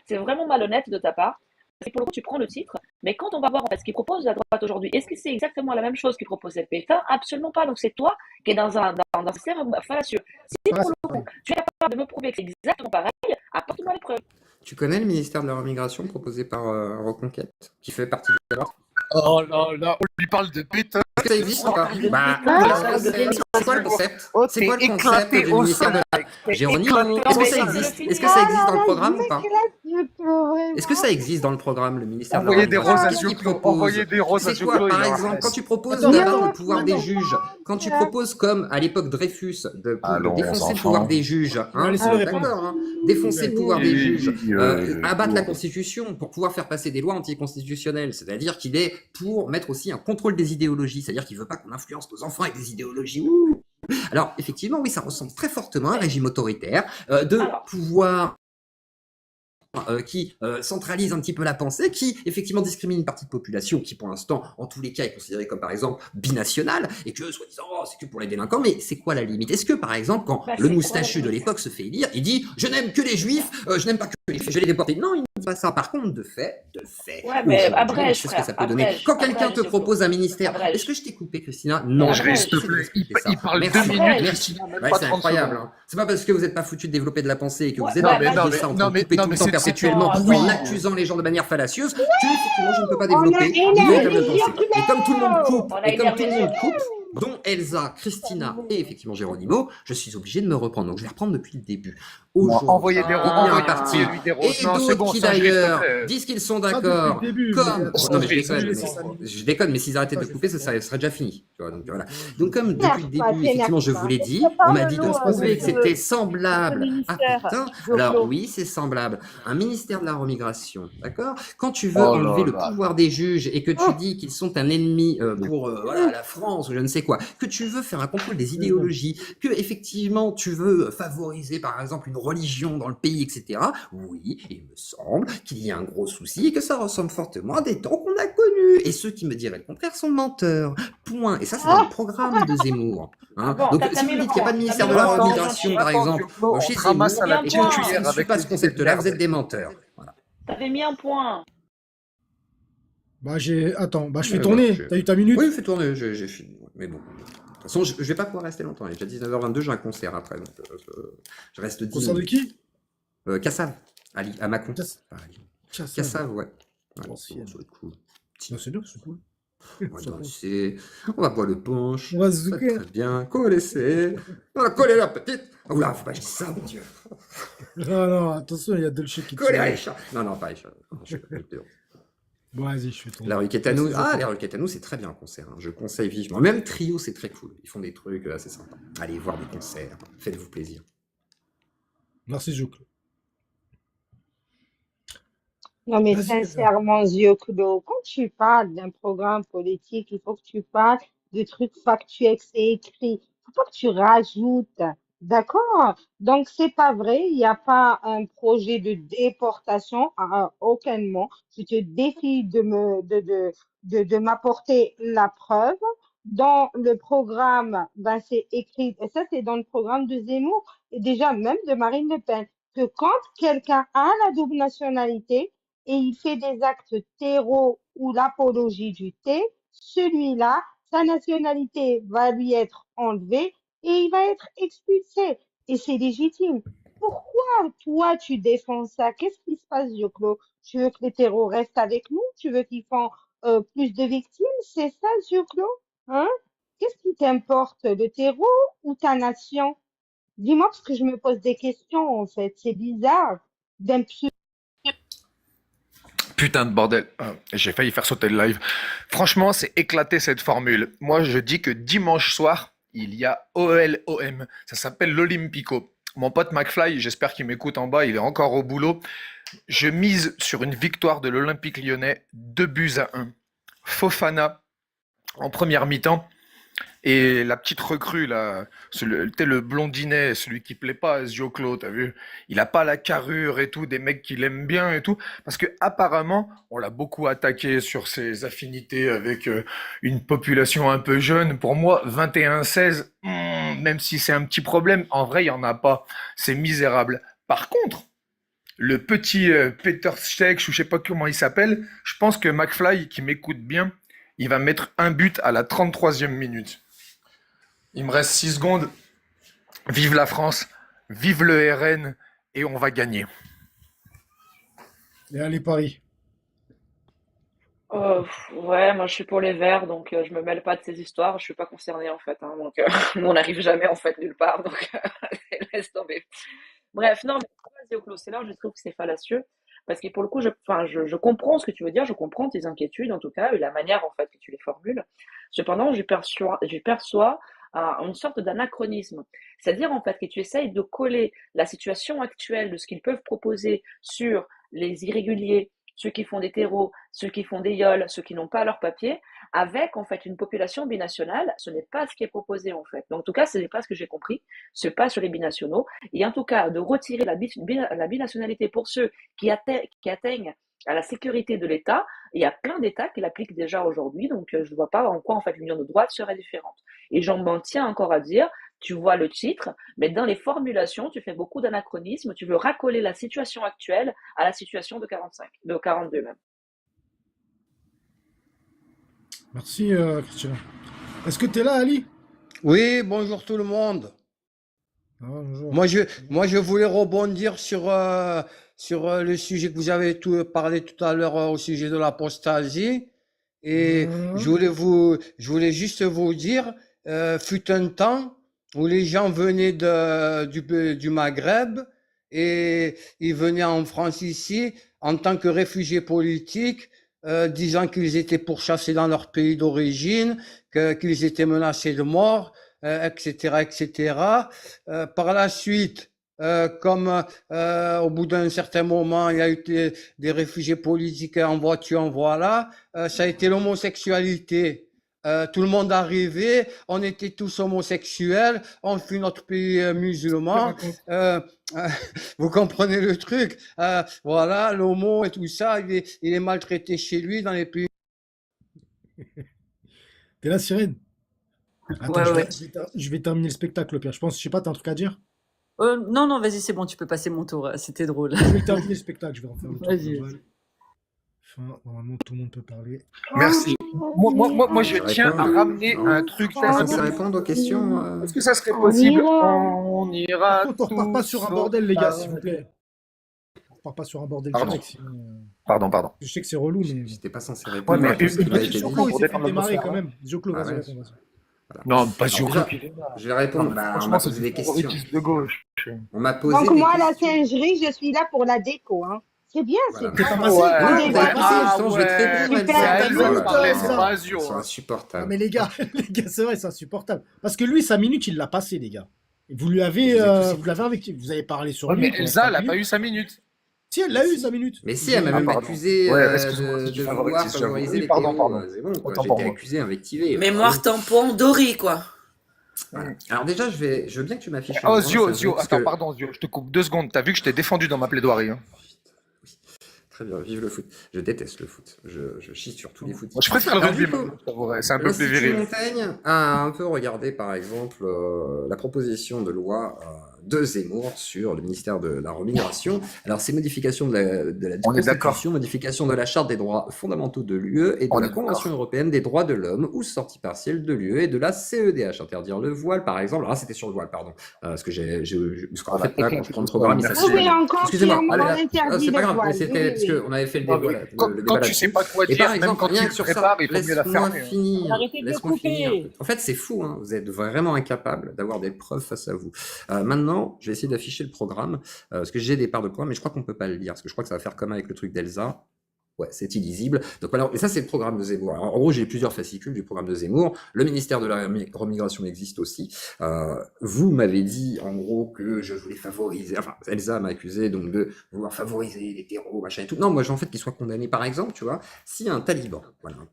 c'est vraiment malhonnête de ta part. c'est pour le coup, tu prends le titre, mais quand on va voir en fait ce qu'ils proposent la droite aujourd'hui, est-ce que c'est exactement la même chose qu'ils proposait Pétain? Absolument pas. Donc c'est toi qui es dans un système fallacieux. Si Voilà, pour le c'est coup, pareil. tu es capable de me prouver que c'est exactement pareil, apporte-moi les preuves. Tu connais le ministère de la Remigration proposé par Reconquête, qui fait partie de la droite? Oh là là, on lui parle de Pétain. Est-ce que ça existe ou pas? De Bah, Pétain, c'est quoi le concept? Oh, C'est t'es quoi le concept éclaté du au ministère de sol, la... mec. T'es Géronimo, éclaté est-ce au que ça sol. existe? Est-ce que Ah ça existe dans là le là, programme il ou pas? m'éclate, Yoko, Est-ce que ça vraiment. existe dans le programme, le ministère de la Envoyez des Remigration? roses à Qu'est-ce qu'il Zioclo. propose? Envoyez des roses à C'est quoi, Zioclo, il par est en exemple, quand reste. tu proposes Attends, d'abattre attends, le pouvoir des attends. juges, quand tu proposes, comme à l'époque Dreyfus, de Allons, défoncer le pouvoir enfants. des juges, On va hein, laisser le répondre. d'accord, hein, défoncer le pouvoir des juges, Oui, abattre la Constitution pour pouvoir faire passer des lois anticonstitutionnelles, c'est-à-dire qu'il est pour mettre aussi un contrôle des idéologies, c'est-à-dire qu'il veut pas qu'on influence nos enfants avec des idéologies. Ouh. Alors, effectivement, oui, ça ressemble très fortement à un régime autoritaire, de Alors, pouvoir qui centralise un petit peu la pensée, qui effectivement discrimine une partie de population qui pour l'instant, en tous les cas, est considérée comme par exemple binationale, et que soi-disant, oh, c'est que pour les délinquants, mais c'est quoi la limite? Est-ce que par exemple, quand bah, le c'est quoi moustachu la de limite? l'époque se fait élire, il dit je n'aime que les juifs, je n'aime pas que les juifs, je vais les déporter? Non, il ne dit pas ça. Par contre, de fait, Ouais, mais aujourd'hui, abrège, c'est ce que frère, ça peut donner. abrège, Quand quelqu'un abrège, te Zioclo. propose un ministère, Abrège. est-ce que je t'ai coupé, Christina? Non, Chérie, s'il te j'essaie de plaît, t'expliquer ça. il parle Merci, 2 minutes, Abrège. Christina, même Ouais, pas c'est 30 incroyable. secondes. Hein. C'est pas parce que vous n'êtes pas foutu de développer de la pensée et que Ouais, vous êtes Non, bah, mais bah, non, obligé mais ça en non, train de mais couper non, tout mais le temps c'est perpétuellement Attends, en oui. accusant les gens de manière fallacieuse que effectivement je ne peux pas On a développer une véritable énervé pensée. Et comme tout le monde Zioclo. coupe, on a et comme tout énervé le monde Zioclo. coupe, dont Elsa, Christina et effectivement Géronimo, je suis obligé de me reprendre. Donc je vais reprendre depuis le début. Non, Aujourd'hui, envoyez des roses, il y a un parti envoyez-lui des roses. et Non, c'est d'autres bon, qui Sanjay, s'il te d'ailleurs plaît. disent qu'ils sont Pas depuis le d'accord. début, Comme mais non mais je Sanjay, déconne, laisser mais 5 minutes. je déconne, mais s'ils arrêtaient de Ça, couper, c'est ça serait déjà fini. Tu vois, donc voilà. Donc comme depuis T'énerve le pas, début, effectivement, je vous l'ai dit, on m'a dit de Ça se passe prouver que bien. c'était ce semblable. Ah ministère, putain. Alors Zioclo. oui, c'est semblable. Un ministère de la remigration, d'accord? Quand tu veux Oh enlever là le là. pouvoir des juges et que tu Oh, dis qu'ils sont un ennemi pour voilà, la France ou je ne sais quoi, que tu veux faire un contrôle des idéologies, que effectivement tu veux favoriser par exemple une religion dans le pays, etc. Oui, il me semble qu'il y a un gros souci et que ça ressemble fortement à des temps qu'on a connus. Et ceux qui me diraient le contraire sont menteurs. Point. Et ça, c'est dans le programme de Zemmour. Hein. Bon, Donc, t'as si vous mis me le dites qu'il n'y a pas point. de T'as ministère mis de le la point. C'est remigration, gentil. par Attends, exemple, Zioclo, on chez te ramasse Zemmour, à la Bien et que point. je ne cuillère suis avec pas les ce concept-là, vous merde. êtes des menteurs. Voilà. T'avais mis un point. Bah, attends, bah, je fais Bon, tourner. T'as eu ta minute? oui, fais tourner, j'ai fini. Mais bon. De toute façon, je vais pas pouvoir rester longtemps. Il est déjà 19h22, j'ai un concert après. Donc, je reste 10 Concert de minutes. qui? Cassav, à Mâcon. Cass- Pas à Lyon. Cassav. Cassav, ouais. Ouais, L'ancienne. ça va être cool. Bah, c'est bien, c'est cool. On va danser, on va boire le punch. On va Ça se va être zouker. très bien. Coller, on va coller la petite. Oula, faut pas que je dise ça, mon Dieu. Non, non, attention, il y a Dolce qui te Coller suit. Aïcha. Non, pas Aïcha. Non, je suis pas Théo. Bon, vas-y, je fais tourner. La rue Quétanou. Merci, Ah, Zoko. la rue Quétanou, c'est très bien en concert. Hein. Je conseille vivement. Même Trio, c'est très cool. Ils font des trucs assez sympas. Allez voir des concerts. Faites-vous plaisir. Merci, Joclo. non, mais Vas-y, sincèrement, Zioclo, quand tu parles d'un programme politique, il faut que tu parles de trucs factuels, que c'est écrit. Faut pas que tu rajoutes. D'accord? Donc, c'est pas vrai. Il n'y a pas un projet de déportation à aucunement. Je te défie de m'apporter la preuve. Dans le programme, ben, c'est écrit, et ça, c'est dans le programme de Zemmour, et déjà même de Marine Le Pen, que quand quelqu'un a la double nationalité, et il fait des actes terreau ou l'apologie du thé, celui-là, sa nationalité va lui être enlevée et il va être expulsé. Et c'est légitime. Pourquoi toi tu défends ça? Qu'est-ce qui se passe, Dioclo? Tu veux que les terreaux restent avec nous? Tu veux qu'ils font plus de victimes? C'est ça, Dioclo? Hein? Qu'est-ce qui t'importe, le terreau ou ta nation? Dis-moi parce que je me pose des questions en fait. C'est bizarre d'imputer. Putain de bordel. J'ai failli faire sauter le live. Franchement, c'est éclaté cette formule. Moi, je dis que dimanche soir, il y a OLOM. Ça s'appelle l'Olympico. Mon pote McFly, j'espère qu'il m'écoute en bas, il est encore au boulot. Je mise sur une victoire de l'Olympique lyonnais, 2-1. Fofana en première mi-temps. Et la petite recrue, là, le blondinet, celui qui plaît pas à Zioclo, t'as vu? Il a pas la carrure et tout, des mecs qui l'aiment bien et tout. Parce que apparemment, on l'a beaucoup attaqué sur ses affinités avec une population un peu jeune. Pour moi, 21-16, même si c'est un petit problème, en vrai, il y en a pas. C'est misérable. Par contre, le petit Peter Cech, ou je sais pas comment il s'appelle, je pense que McFly, qui m'écoute bien, il va mettre un but à la 33e minute. Il me reste 6 secondes. Vive la France, vive le RN, et on va gagner. Et allez, Paris. Ouais, moi je suis pour les Verts, donc je me mêle pas de ces histoires, je suis pas concernée en fait, hein, donc on n'arrive jamais en fait nulle part, donc laisse tomber. Bref, non, mais vas-y au clos, c'est là où je trouve que c'est fallacieux, parce que pour le coup, enfin, je comprends ce que tu veux dire, je comprends tes inquiétudes en tout cas, et la manière en fait que tu les formules. Cependant, j'y perçois une sorte d'anachronisme, c'est-à-dire en fait que tu essayes de coller la situation actuelle de ce qu'ils peuvent proposer sur les irréguliers, ceux qui font des terreaux, ceux qui font des yols, ceux qui n'ont pas leur papier, avec en fait une population binationale. Ce n'est pas ce qui est proposé en fait. Donc en tout cas, ce n'est pas ce que j'ai compris. Ce n'est pas sur les binationaux. Et en tout cas, de retirer la binationalité pour ceux qui atteignent à la sécurité de l'État. Il y a plein d'États qui l'appliquent déjà aujourd'hui. Donc je ne vois pas en quoi en fait l'union de droite serait différente. Et j'en m'en tiens encore à dire. Tu vois le titre, mais dans les formulations, tu fais beaucoup d'anachronismes. Tu veux raccoler la situation actuelle à la situation de 45, de 42 même. Merci, Christian. Est-ce que tu es là, Ali? Oui, bonjour tout le monde. Ah, bonjour. Moi, je voulais rebondir sur le sujet que vous avez parlé tout à l'heure au sujet de l'apostasie. Et je voulais juste vous dire, fut un temps où les gens venaient du Maghreb et ils venaient en France ici en tant que réfugiés politiques, disant qu'ils étaient pourchassés dans leur pays d'origine, qu'ils étaient menacés de mort, etc., etc. Par la suite, comme au bout d'un certain moment, il y a eu des réfugiés politiques en voiture, voilà, ça a été l'homosexualité. Tout le monde arrivait, on était tous homosexuels, on fut notre pays musulman. Vous comprenez le truc, voilà, l'homo et tout ça, il est maltraité chez lui dans les pays. T'es là, Cyrène? Attends, Ouais. je vais terminer le spectacle, Pierre. Je sais pas, t'as un truc à dire? Non, vas-y, c'est bon, tu peux passer mon tour. C'était drôle. Je vais terminer le spectacle, je vais en faire le tour. Vas-y. Enfin, normalement, tout le monde peut parler. Merci. Moi, je Je tiens à réponds. ramener Non. un truc. Je peux répondre aux questions. Est-ce que ça serait On possible? ira. On ira. Par contre, on repart pas tous sur un au bordel, les gars, paradis. s'il vous plaît. On repart pas sur un bordel Pardon. direct, sinon, Pardon. je sais que c'est relou, mais. J'étais pas censé Ouais, répondre mais à tout ce qui m'a été dit. Joclo, il pour s'est défendre fait démarrer l'atmosphère, quand hein. même. Joclo, Ah vas-y, ouais. réponds, vas-y. Voilà. Non, pas Alors Joclo. déjà, je vais répondre. Bah, on Franchement, m'a c'est posé du des questions. favoritisme de gauche. On m'a posé Donc des moi, la questions. singerie, je suis là pour la déco. Hein. C'est bien, Voilà. T'es pas bien. passé? Ouais, On Non, est vous pas avez passé, mal. justement, je vais te répondre, Super. Elsa. C'est à lui de Voilà. parler, c'est Voilà. pas à Ils Zio. sont hein. Non, insupportables. mais les gars, c'est vrai, c'est insupportable. Parce que lui, 5 minutes, il l'a passé, les gars. Vous lui Je avez, vous ai tous vous l'avez avec, vous avez parlé sur Ouais, lui mais pendant Elsa, 5 elle a pas minutes. eu 5 minutes. Si, elle l'a eu, Si. 5 minutes. Mais si, elle m'a J'ai- même pardon. accusé Ouais, excuse-moi, c'est de du vouloir favoritisme, j'avoue. favoriser Oui, les pardon. terreaux. C'est bon, quoi. Autant J'ai pour été moi. accusé, invectivé. Mémoire tampon Dory, quoi. Voilà. Alors déjà, je veux bien que tu m'affiches un Oh, point, Zio, Sergio, parce attends, que... pardon, Zio, je te coupe 2 secondes. T'as vu que je t'ai défendu dans ma plaidoirie. Hein. Très bien, vive le foot. Je déteste le foot. Je chie sur tous les foot. Moi, je préfère le Alors, rugby, du coup, moi, je t'avouerais. C'est un peu plus l'Institut viril. Montaigne a un peu regardé, par exemple, la proposition de loi de Zemmour sur le ministère de la Remigration. Alors, ces modifications de la On est d'accord. Constitution, modification de la Charte des droits fondamentaux de l'UE et de On la est d'accord. Convention européenne des droits de l'homme ou sortie partielle de l'UE et de la CEDH. Interdire le voile, par exemple. Ah, c'était sur le voile, pardon. Parce que parce qu'en Voilà, fait, là, quand je prends le technique, programme, il merci. Oui, s'affiche. on Excusez-moi, confirme, allez on là. interdit C'est pas le grave, mais voile. c'était Oui, parce oui. qu'on avait fait le Non, débat, mais le quand débat tu là-dessus. sais pas quoi Et dire, par même exemple, quand rien tu que sur prépares, ça, il faut mieux la laisse-moi fermer. Hein. finir. Arrêtez de le Laisse-moi finir. couper. En fait, c'est fou, hein. Vous êtes vraiment incapable d'avoir des preuves face à vous. Maintenant, je vais essayer d'afficher le programme, parce que j'ai des parts de points, mais je crois qu'on peut pas le lire, parce que je crois que ça va faire comme avec le truc d'Elsa. Ouais, c'est illisible. Donc, alors, et ça, c'est le programme de Zemmour. Alors, en gros, j'ai plusieurs fascicules du programme de Zemmour. Le ministère de la Remigration existe aussi. Vous m'avez dit, en gros, que je voulais favoriser, enfin, Elsa m'a accusé, donc, de vouloir favoriser les terreaux, machin et tout. Non, moi, j'ai en fait qu'il soit condamné, par exemple, tu vois, si un taliban, voilà, un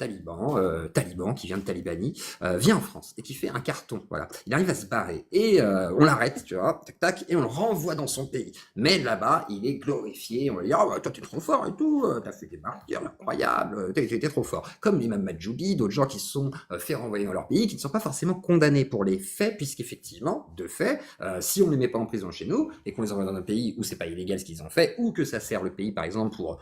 taliban qui vient de Talibanie, vient en France et qui fait un carton, voilà. Il arrive à se barrer et on l'arrête, tu vois, tac, tac, et on le renvoie dans son pays. Mais là-bas, il est glorifié. On lui dit, ah, bah, toi, t'es trop fort et tout, t'as fait des marches incroyable, t'es trop fort. Comme l'imam Majoubi, d'autres gens qui se sont fait renvoyer dans leur pays, qui ne sont pas forcément condamnés pour les faits, puisqu'effectivement, de fait, si on les met pas en prison chez nous, et qu'on les envoie dans un pays où c'est pas illégal ce qu'ils ont fait, ou que ça sert le pays, par exemple, pour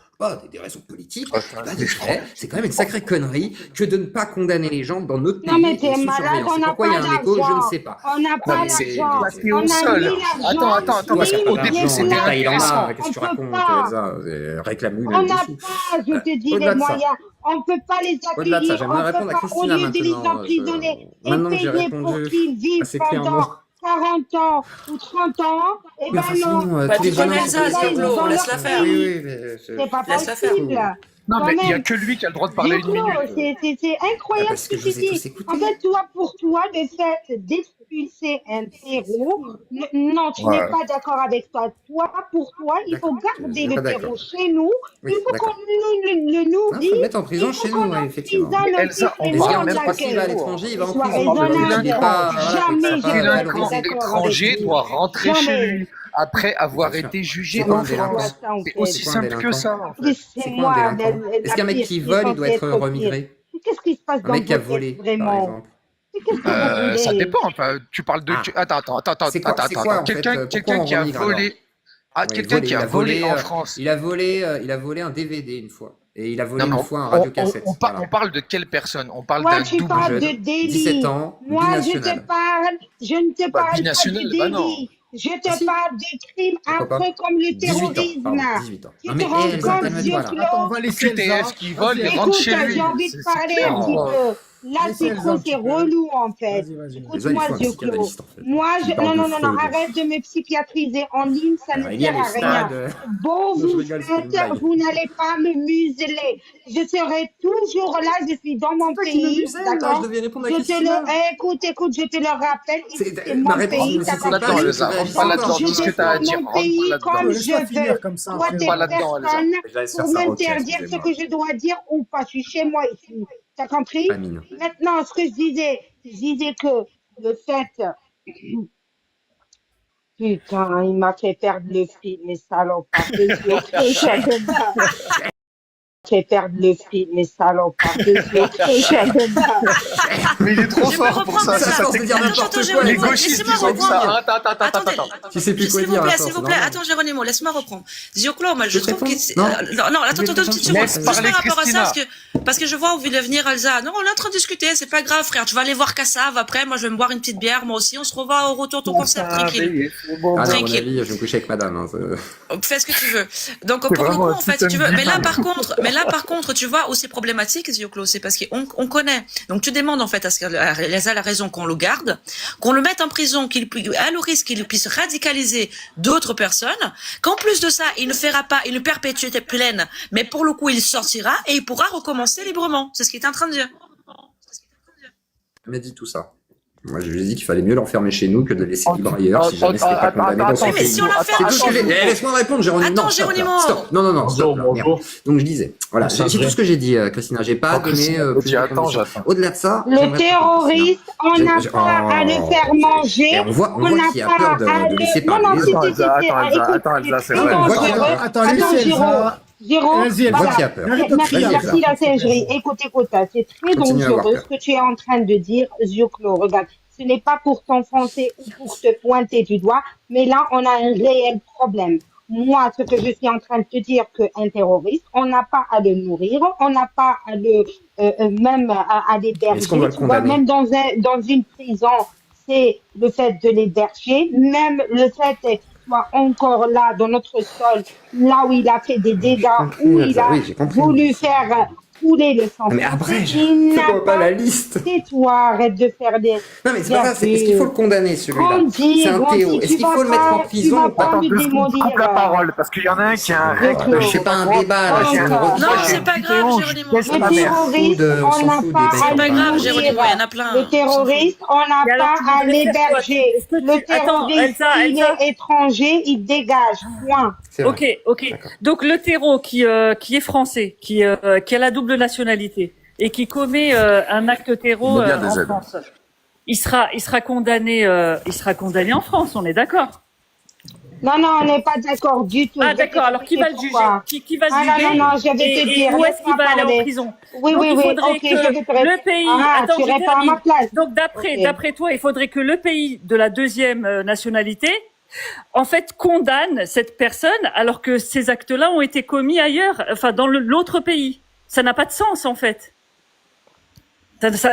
des raisons politiques, de fait, c'est quand même une sacrée connerie que de ne pas condamner les gens dans notre pays. Non, mais t'es sous malade, surveillance. on Et n'a pourquoi il y pas a un écho, je ne d'argent. sais pas. On n'a Non, pas mais c'est d'argent. claqué On au a sol. mis l'argent. Attends, parce qu'au début, Mis c'était les Là, il en intéressant. a, qu'est-ce que tu On peut racontes, pas. Elsa? Réclame-lui On même n'a dessous. pas, je te dis, Au-delà les de ça, moyens. On ne peut pas les au-delà de ça, accueillir. j'aimerais On ne répondre peut à pas, au Christina lieu de les maintenant. emprisonner et Maintenant que j'ai payer pour répondu qu'ils vivent assez pendant clairement. 40 ans ou 30 ans, eh Mais ben enfin, non. sinon, Bah, tous tu les connais humains Elsa, sont Là, ils Dioclo, ont laisse leur la faire. Oui, pays. oui, mais C'est pas Laisse la faire. possible. Non, Quand mais il n'y a même. que lui qui a le droit de parler une Dioclo, minute. c'est incroyable parce ce que que je tu vous ai tous dis. écoutés. En fait, pour toi, le fait d'expulser un terreau, non, tu n'es Ouais. pas d'accord avec toi. Pour toi, il faut D'accord, je garder suis le pas terreau d'accord. chez nous. Oui, Il faut qu'on d'accord. le Il faut nourrisse. le mettre en prison Il faut chez qu'on nous, ouais, effectivement. emprisonne Mais aussi Elsa, on et Et ce nous, parle qui on même pas empêche pas s'il va à l'accueille. l'étranger, il va en Sois prison. Ça veut dire qu'il raisonnable. n'est pas, voilà, que Jamais ça je va vais être Délinquant valoriser. d'accord avec étranger lui. doit rentrer chez Jamais. lui après avoir Bien sûr. été jugé C'est quoi en un délinquant? France. Ça, en C'est fait. aussi C'est quoi un simple que délinquant? ça, en fait. C'est quoi un Laissez-moi, délinquant? Est-ce la qu'un mec pire qui qui est vole, il censée doit être être pire. remigré? Mais qu'est-ce qui se passe Un dans mec qui a vos têtes, volé, par vraiment? exemple. Mais qu'est-ce que vous Ça voulez? dépend. Enfin, tu parles de. Ah, Attends. c'est quoi, en fait? Pourquoi Quelqu'un on qui a remigre alors? volé. Ah, Oui, quelqu'un voler, qui a volé en France. il a volé un DVD une fois. Et il a volé Non, mais une fois un radiocassette. Voilà. on parle de quelle personne? On parle Toi, d'un tu double parles jeune, de 17 délit. ans, Moi, je binational. ne te Bah, parle pas binational, de bah non. délit. Je Ah te si, parle de crimes pourquoi pas? affreux comme le 18 ans, terrorisme. pardon, 18 ans. Tu Non te mais rends Elsa, compte, calme-toi là. Attends, on Dioclo? va laisser Elsa. QTF qui vole, il Vas-y, rentre Écoute, chez lui. j'ai envie de C'est parler clair. un petit peu. Là, laissez c'est Elsa trop, un c'est petit peu. relou, en fait. Vas-y. Déjà, il Écoute-moi, faut un Dioclo. psychanalyste en fait. Moi, Qui parle de non, Freud. arrête de me psychiatriser en ligne, ça ne Alors, il y a sert à les rien. stades. Beau Non, je vous rigole, c'était une faites, blague. vous n'allez pas me museler. Je serai toujours là, je suis dans mon C'est toi qui me pays, muselle, là, je d'accord? devais répondre à Je te Christina. écoute, je te le rappelle, ici, c'est Ma mon réponse pays, ne t'as nécessitait pas Là-dedans, compris? que tu Elsa, rentre réagisses pas Donc, là-dedans. encore. je Dis ce que t'as à défends dire. mon Rentre pas pays là-dedans. comme Laisse-la je finir veux. comme ça. Toi, Après, t'es Pas on... là-dedans, Elsa. personne Je la laisse pour faire sa requête, m'interdire ce excusez-moi. que je dois dire ou pas. Je suis chez moi ici. T'as compris? Amine. Maintenant, ce que je disais que le fait, putain, il m'a fait perdre le fil, mes salopards, les yeux creux, j'en peux pas. Fait perdre le fil, mes salopards, les yeux creux, j'en peux pas. Mais il est trop Je peux fort pour reprendre ça. C'est C'est à ça force de dire Attends, n'importe attends, quoi. Les Géronimo, gauchistes, laissez-moi ils ont que ça. reprendre. Attends. Attendez, Tu sais plus s'il quoi vous dire à plaît, force, s'il vous c'est plaît. normal. Attends, Géronimo, laisse-moi reprendre. Dioclo, moi, Je je peux te trouve répondre? qu'il... Non. Non, attends, Je vais te une petite répondre. seconde. Laisse Juste parler par rapport à ça, Christina. parce que je vois où veut venir Elsa. Non, on est en train de discuter, c'est pas grave, frère. Tu vas aller voir Kassav après. Moi, je vais me boire une petite bière. Moi aussi, on se revoit au retour de ton concert. Tranquille. Ah non, à mon Tranquille. avis, je vais me coucher avec madame. Hein, Fais ce que tu veux. Donc, C'est pour le vraiment coup, un en fait, putain si tu de veux. bilan. Mais là, par contre, tu vois où c'est problématique, Dioclo, c'est parce qu'on connaît. Donc, tu demandes, en fait, à ce qu'elle a la raison qu'on le garde, qu'on le mette en prison, à le risque qu'il puisse radicaliser d'autres personnes, qu'en plus de ça, il ne fera pas une perpétuité pleine, mais pour le coup, il sortira et il pourra recommencer librement. C'est ce qu'il est en train de dire. Il m'a dit tout ça. Moi, je lui ai dit qu'il fallait mieux l'enfermer chez nous que de le laisser libre ailleurs si jamais c'était pas condamné dans son Oui, mais pays. si on l'enferme C'est tout ce que j'ai- Eh, laisse-moi répondre, Géronimo. Attends, Non, stop, là. Géronimo. Stop. Non, stop, là. Merde. Donc, je disais, voilà, c'est tout ce que j'ai dit, Christina. J'ai pas donné plus J'attends. d'informations. Au-delà de ça, Le j'aimerais te répondre, terroriste, on Christina. n'a pas à le faire manger. Et on voit On n'a qu'il y a pas peur à de laisser le... Non, parler non, les autres. écoute, c'est c'est vrai. dangereux. Attends, Attends, laissez Jérôme. Elsa. Jérôme, Vas-y, On voit voilà. qu'il y a peur. Merci la singerie. Écoute, c'est très Continue à avoir dangereux peur. ce que tu es en train de dire, Dioclo. Regarde, ce n'est pas pour t'enfoncer ou pour te pointer du doigt, mais là, on a un réel problème. Moi, ce que je suis en train de te dire, qu'un terroriste, on n'a pas à le nourrir, on n'a pas à le, même à l'héberger. Est-ce qu'on doit le Tu vois, condamner? même dans une prison, c'est le fait de l'héberger, même le fait qu'il soit encore là, dans notre sol, là où il a fait des dégâts, où il a Oui, j'ai compris. voulu faire couler le sang. Mais après, il n'a fais-moi pas la liste. Tais-toi, arrête de faire des... Non, mais c'est pas ça. Est-ce qu'il faut le condamner, celui-là? Grandis, C'est un grandis, Théo. tu Est-ce qu'il vas faut le mettre en pas- prison tu ou vas pas pas? me démolir. Coupe la parole, parce qu'il y en a un qui a un règle. Je fais pas un débat, là. C'est une Non, revanche. c'est pas grave, Géronimo. Laisse Le ma mère. terroriste, On on s'en n'a fout pas des à mecs. C'est pas le grave, nourrir. Géronimo, il y en a plein. Le terroriste, on n'a Et alors, pas tu à voudrais faire quoi? l'héberger. Est-ce que Le Attends, terroriste, Elsa, il Elsa. est étranger, il dégage. Point. C'est vrai. Ok. D'accord. Donc le terreau qui est français, qui a la double nationalité et qui commet un acte terreau Il a bien des en aides. France, il sera condamné en France, on est d'accord? Non, non, on n'est pas d'accord du tout. Ah, Je vais d'accord. Alors, qui va le t'expliquer juger? pourquoi. Qui va se Ah non, juger? non, non, je vais te dire, Et où est-ce qu'il laisse-moi va aller en parler. prison? Oui, Donc, oui, il oui, faudrait ok, que je vais te répondre. le pays... Ah, Attends, tu je réponds à ma termine. place. Donc, Ok. d'après toi, il faudrait que le pays de la deuxième nationalité, en fait, condamne cette personne alors que ces actes-là ont été commis ailleurs, enfin, dans l'autre pays. Ça n'a pas de sens, en fait.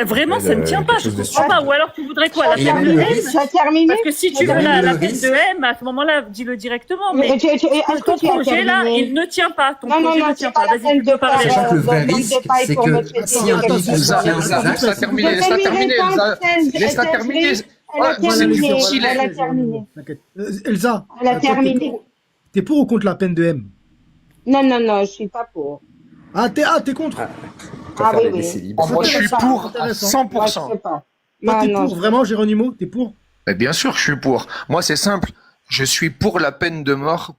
Vraiment, ça ne tient pas, je comprends pas. Ou alors tu voudrais quoi, la Et il y a peine même de le M? risque. Tu as terminé? Parce que si Tu tu as veux même la le peine de risque. M, à ce moment-là, dis-le directement. Mais Est-ce ton que tu as projet là, terminé? il ne tient pas. Ton Non, non, projet non, ne c'est tient pas pas. la Vas-y, peine tu de peux parler. faire Sachant que le vrai nombre de risque, détails c'est pour me que traiter si de un quelque individu chose. Elsa, fait un Elsa, acte, laisse-la terminer, Je laisse-la vais lui terminer, répondre, Elsa. Laisse-la terminer. Elle a Oh, c'est terminé, difficile. elle a terminé. T'inquiète. Elsa, Elle a toi, t'es terminé. t'es pour ou contre la peine de M? Non, non, non, je suis pas pour. T'es contre? ah, Ah faire oui, des oui. décès libres. Oh, moi, je suis pas. pour à Intéressant. Moi, je 100%. sais pas. Toi, Non, t'es non, pour, vraiment, Géronimo? T'es pour? Mais bien sûr, je suis pour. Moi, c'est simple. Je suis pour la peine de mort,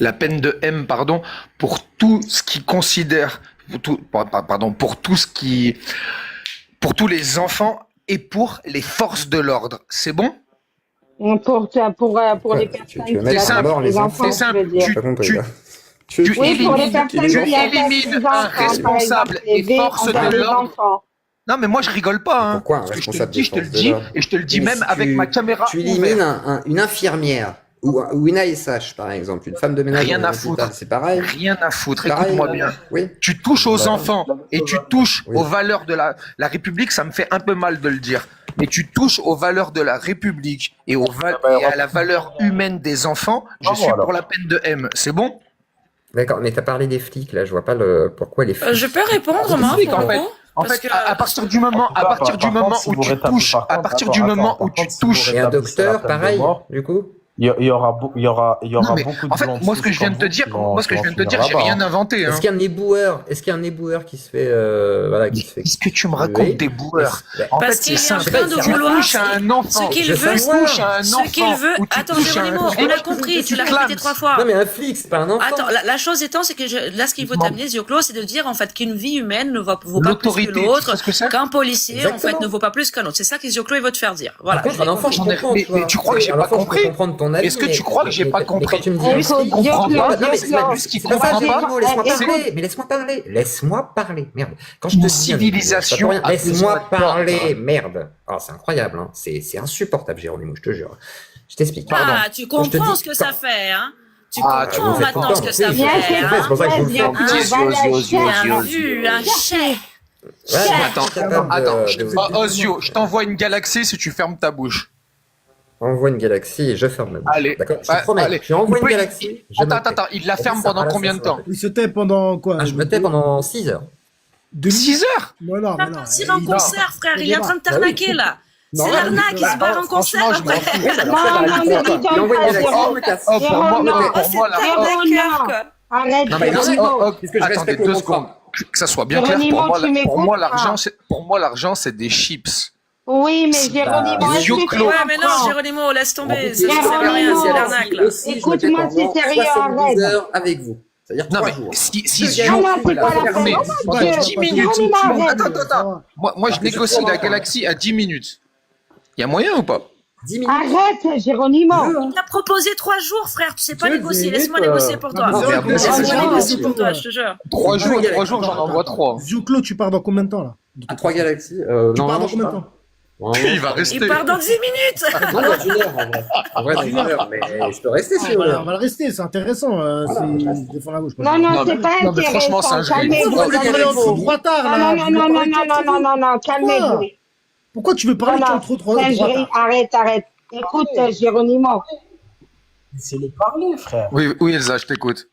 la peine de M, pardon, pour tout ce qui considère, pour tout ce qui, pour tous les enfants et pour les forces de l'ordre. C'est bon? pour les Tu personnes veux qui mettre en attaquent mort les les enfants, C'est enfants? simple. je veux dire. J'ai pas compris, là. Tu Oui, pour les élimines, personnes les tu qui enfants. attaquent les élimines enfants, un par exemple, responsable les et V force envers de les l'ordre. enfants. Non, mais moi, je rigole pas, hein. Pourquoi un Parce que je te le responsable dis, des je te le forces de dis, l'ordre? et je te le dis Mais même si avec ma caméra tu élimines ouverte. une infirmière ou une ASH, par exemple, une femme de ménage Rien dans un à foutre. hôpital, c'est pareil? Rien à foutre. Pareil, Écoute-moi bien. Oui. Tu touches aux Bah, enfants et tu touches oui. aux valeurs de la République, ça me fait un peu mal de le dire. Mais tu touches aux valeurs de la République et, et à la valeur humaine des enfants, je suis pour la peine de M. C'est bon? D'accord, mais t'as parlé des flics, là, je vois pas pourquoi les flics. Je peux répondre, C'est moi, flic, pour en le fait. coup? En Parce fait, que à partir du moment, où tu touches, à partir du moment où tu touches. Et un docteur, pareil, du coup? Il y aura Non, mais beaucoup de en fait, moi, ce que je viens de te dire, j'ai rien inventé, hein. Est-ce qu'il y a un éboueur qui se fait, voilà, qui se fait Qu'est-ce que tu me racontes des boueurs? En Parce fait, qu'il c'est est en simple. train de Tu vouloir touches à un enfant. ce qu'il je veut, sais touches à un ce qu'il enfant. veut. ou tu Attends, touches à un Géronimo, flic. on a compris, tu l'as clames. répété 3 fois. Non, mais un flic, c'est pas un enfant. Attends, la chose étant, c'est que là, ce qu'il veut Demande. t'amener, Zioclo, c'est de dire, en fait, qu'une vie humaine ne vaut pas plus que L'autorité, tu l'autre, sais ce que c'est? qu'un policier, en fait, Exactement. ne vaut pas plus qu'un autre. C'est ça que Zioclo, il veut te faire dire. Voilà. Par contre, un enfant, je J'en ai- comprends, mais- tu vois. mais tu crois que j'ai Un pas enfant, je peux compris? comprendre ton avis, Est-ce que tu crois que j'ai pas compris? Mais quand tu me dis... Lui, ce qu'il comprend pas, non, mais c'est pas lui ce qu'il C'est pas ça, comprend pas. Géronimo, laisse-moi c'est- parler. Mais laisse-moi parler. Laisse-moi parler. Merde. Quand je te Une dis civilisation rien, a besoin laisse-moi de parler. Merde. Ah, c'est incroyable, hein. C'est insupportable, Géronimo, je te jure. Je t'explique. Ah, tu Quand je te comprends dis- ce que ça fait, hein? Tu Ah, tu comprends me fais maintenant peur. ce que ça Oui, fait, je sais, hein? c'est pour ça que je vous le fais en petit. Bien vu, un chef. Ouais, Attends, je suis capable attends. de- Ozio, je t'envoie une galaxie si tu fermes ta bouche. Envoie une galaxie et je ferme ma bouche. Allez. D'accord, je Ouais, te promets. allez. Tu envoies Il une peut- galaxie. je me tais. Attends, il la ferme ça, pendant voilà, combien ça, de ça temps? va. Il se tait pendant quoi? Ah, je me tais pendant 6 heures. 6 heures? Non, non, Il va mais non. partir en il- concert, frère. Il est en train de t'arnaquer, là. Non, C'est là, l'arnaque, il se barre en concert franchement, je m'en après. fous. Oui, alors, Non, ça, non, la mais quoi. dis donc Il envoie une pas, galaxie, Jérôme. je me casse. Oh, pour moi, Jérôme, non. pour moi, là. Arnaqueur, quoi. Arrête, Non, mais Géronimo. puisque je Attendez respecte 2 mon secondes. contrat. Que ça soit bien clair, Géronimo, pour moi, tu m'écoutes pour moi, l'argent, c'est des chips. Oui, mais Géronimo, est-ce que tu Zioclo. Ouais, mais non, comprends? Géronimo, laisse tomber. Écoutez, Ça sert à rien, c'est l'arnaque, là. Écoute-moi, c'est sérieux, 72 arrête. heures avec vous. C'est-à-dire Non, 3 mais jours. si Deux Zio galaxies. Non, non, peut c'est la pas la fermer peine. pendant Dieu. 10 minutes. Géronimo, arrête. Attends. Moi, je négocie la galaxie à 10 minutes. Il y a moyen ou pas? 10 minutes. Arrête, Géronimo. Il t'a proposé 3 jours, frère. Tu sais pas Dieu, négocier. 10 Laisse-moi minutes, négocier pour toi. non, mais après, c'est Laisse-moi ça, négocier c'est pour ça. toi, je te jure. 3 jours, j'en envoie 3. Zioclo, tu pars dans combien de temps là? À 3 galaxies. Tu Non, pars non, dans je combien de pars. temps? Il va rester. Il part dans 10 minutes. Non, dans 1 heure, en vrai. En vrai, dans 1 heure, mais je peux rester si vous voulez. On va le rester, c'est intéressant. C'est défendre la gauche. Non, non, Non, c'est mais- pas non, mais franchement, c'est intéressant. un jeu. Calmez-vous, Pourquoi tu veux parler entre calmez-vous. droitards Non, là? non, Tu non, veux non, parler non, de non, quatre non, non, non, calmez-vous. Pourquoi tu veux Non, parler non, entre droitards? arrête. Écoute, Géronimo. Laissez-le parler, frère. Oui, Elsa, je t'écoute.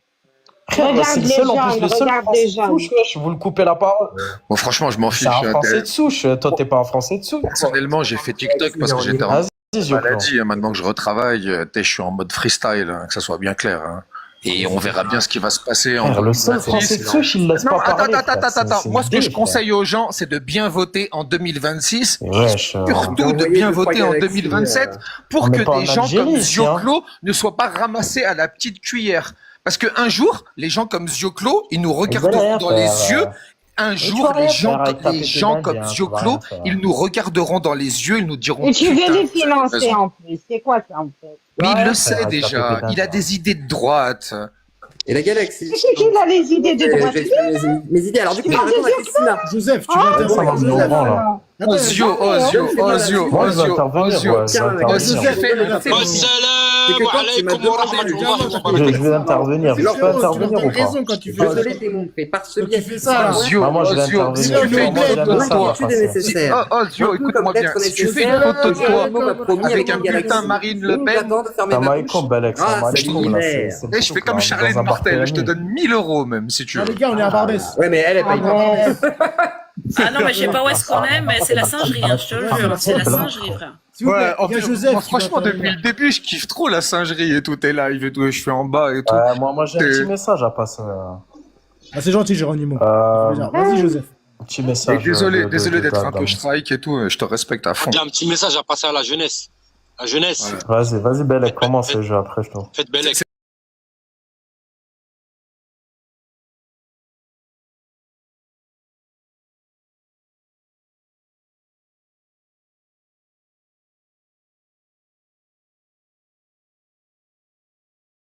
Regarde C'est le les seul, en gens, plus, le seul regarde français les de gens. souche, wesh, vous le coupez la parole. Bon, franchement, je m'en fiche. C'est un français de souche. Toi, t'es pas un français de souche. Personnellement, j'ai fait TikTok parce que j'étais en Vas-y, Zioclo. maladie. Maintenant que je retravaille, je suis en mode freestyle, hein, que ça soit bien clair. hein. Et on verra bien ce qui va se passer en Frère, le seul 2026. français de souche, il laisse Non, pas parler. attends. frère. Moi, ce que je frère. conseille aux gens, c'est de bien voter en 2026. Wesh, Surtout de bien voter en 2027 pour On que n'est pas en des gens comme Algérie, ici, hein. Zioclo ne soient pas ramassés à la petite cuillère. Parce qu'un jour, les gens comme Zioclo, ils nous regarderont dans les yeux un tu jour, vas rien faire avec ta les pété gens comme d'Indien, tu vas Zioclo, rien faire. ils nous regarderont dans les yeux, ils nous diront Et tu veux putain, les vous avez financer raison. en plus. C'est quoi ça en fait? Mais Tu vas il rien le faire sait avec ta déjà, pété il a d'Indien. des idées de droite. Et la galaxie. C'est qui a les idées de Je vais droite? exprimer mes idées. Alors, du coup, je vais répondre à Christina. Joseph, tu Ah, vas Ça intervenir. va me Joseph. branler, là. Attends, Ozio, Je ne fais pas la suite. Moi, je vais intervenir, Ozio, ouais, je vais Tiens, intervenir. Joseph, fais- fais- C'est que quand tu m'as demandé Je vais intervenir. Je Frérot, peux tu leur intervenir donnes ou pas? raison quand tu fais ça. désolé démontré par ce Quand biais. tu fais ça, là. Ozio, Bah, moi, je vais Ozio, intervenir. si Dis-leur tu le fais une mec, photo de jamais ça toi, va L'attitude est passer. nécessaire. Ozio, Un peu écoute-moi comme bien, l'être si tu fais une nécessaire, photo de toi m'a promis avec un une galaxie. bulletin Marine Le Donc, Pen, j'attends de fermer Salam ma alaikum, bouche Belek. Salam grâce à alaikum, là. l'univers. C'est et le je fais truc, comme là. Charlène Dans un Martel, je te Barthélemy. donne 1000 € même si tu Ah, veux. les gars, on est à Barbès. Ouais, mais elle paye pas. Ah non, mais je sais pas où est-ce qu'on est, mais c'est la singerie, hein, je te le jure. C'est la singerie, frère. S'il vous plaît, Ouais, en il y a fait, Joseph moi, qui va franchement, depuis intervenir. le début, je kiffe trop la singerie et tout. T'es là, il fait tout, je suis en bas et tout. Ouais, moi, j'ai un Et- petit message à passer. Ah, c'est gentil, Géronimo. Euh, Vas-y, Joseph. Petit Et message. désolé d'être un d'Adam. peu strike et tout, je te respecte à fond. J'ai un petit message à passer à la jeunesse. La jeunesse, Ouais. Vas-y, Belek, commence le jeu après, je t'en. faites Belek.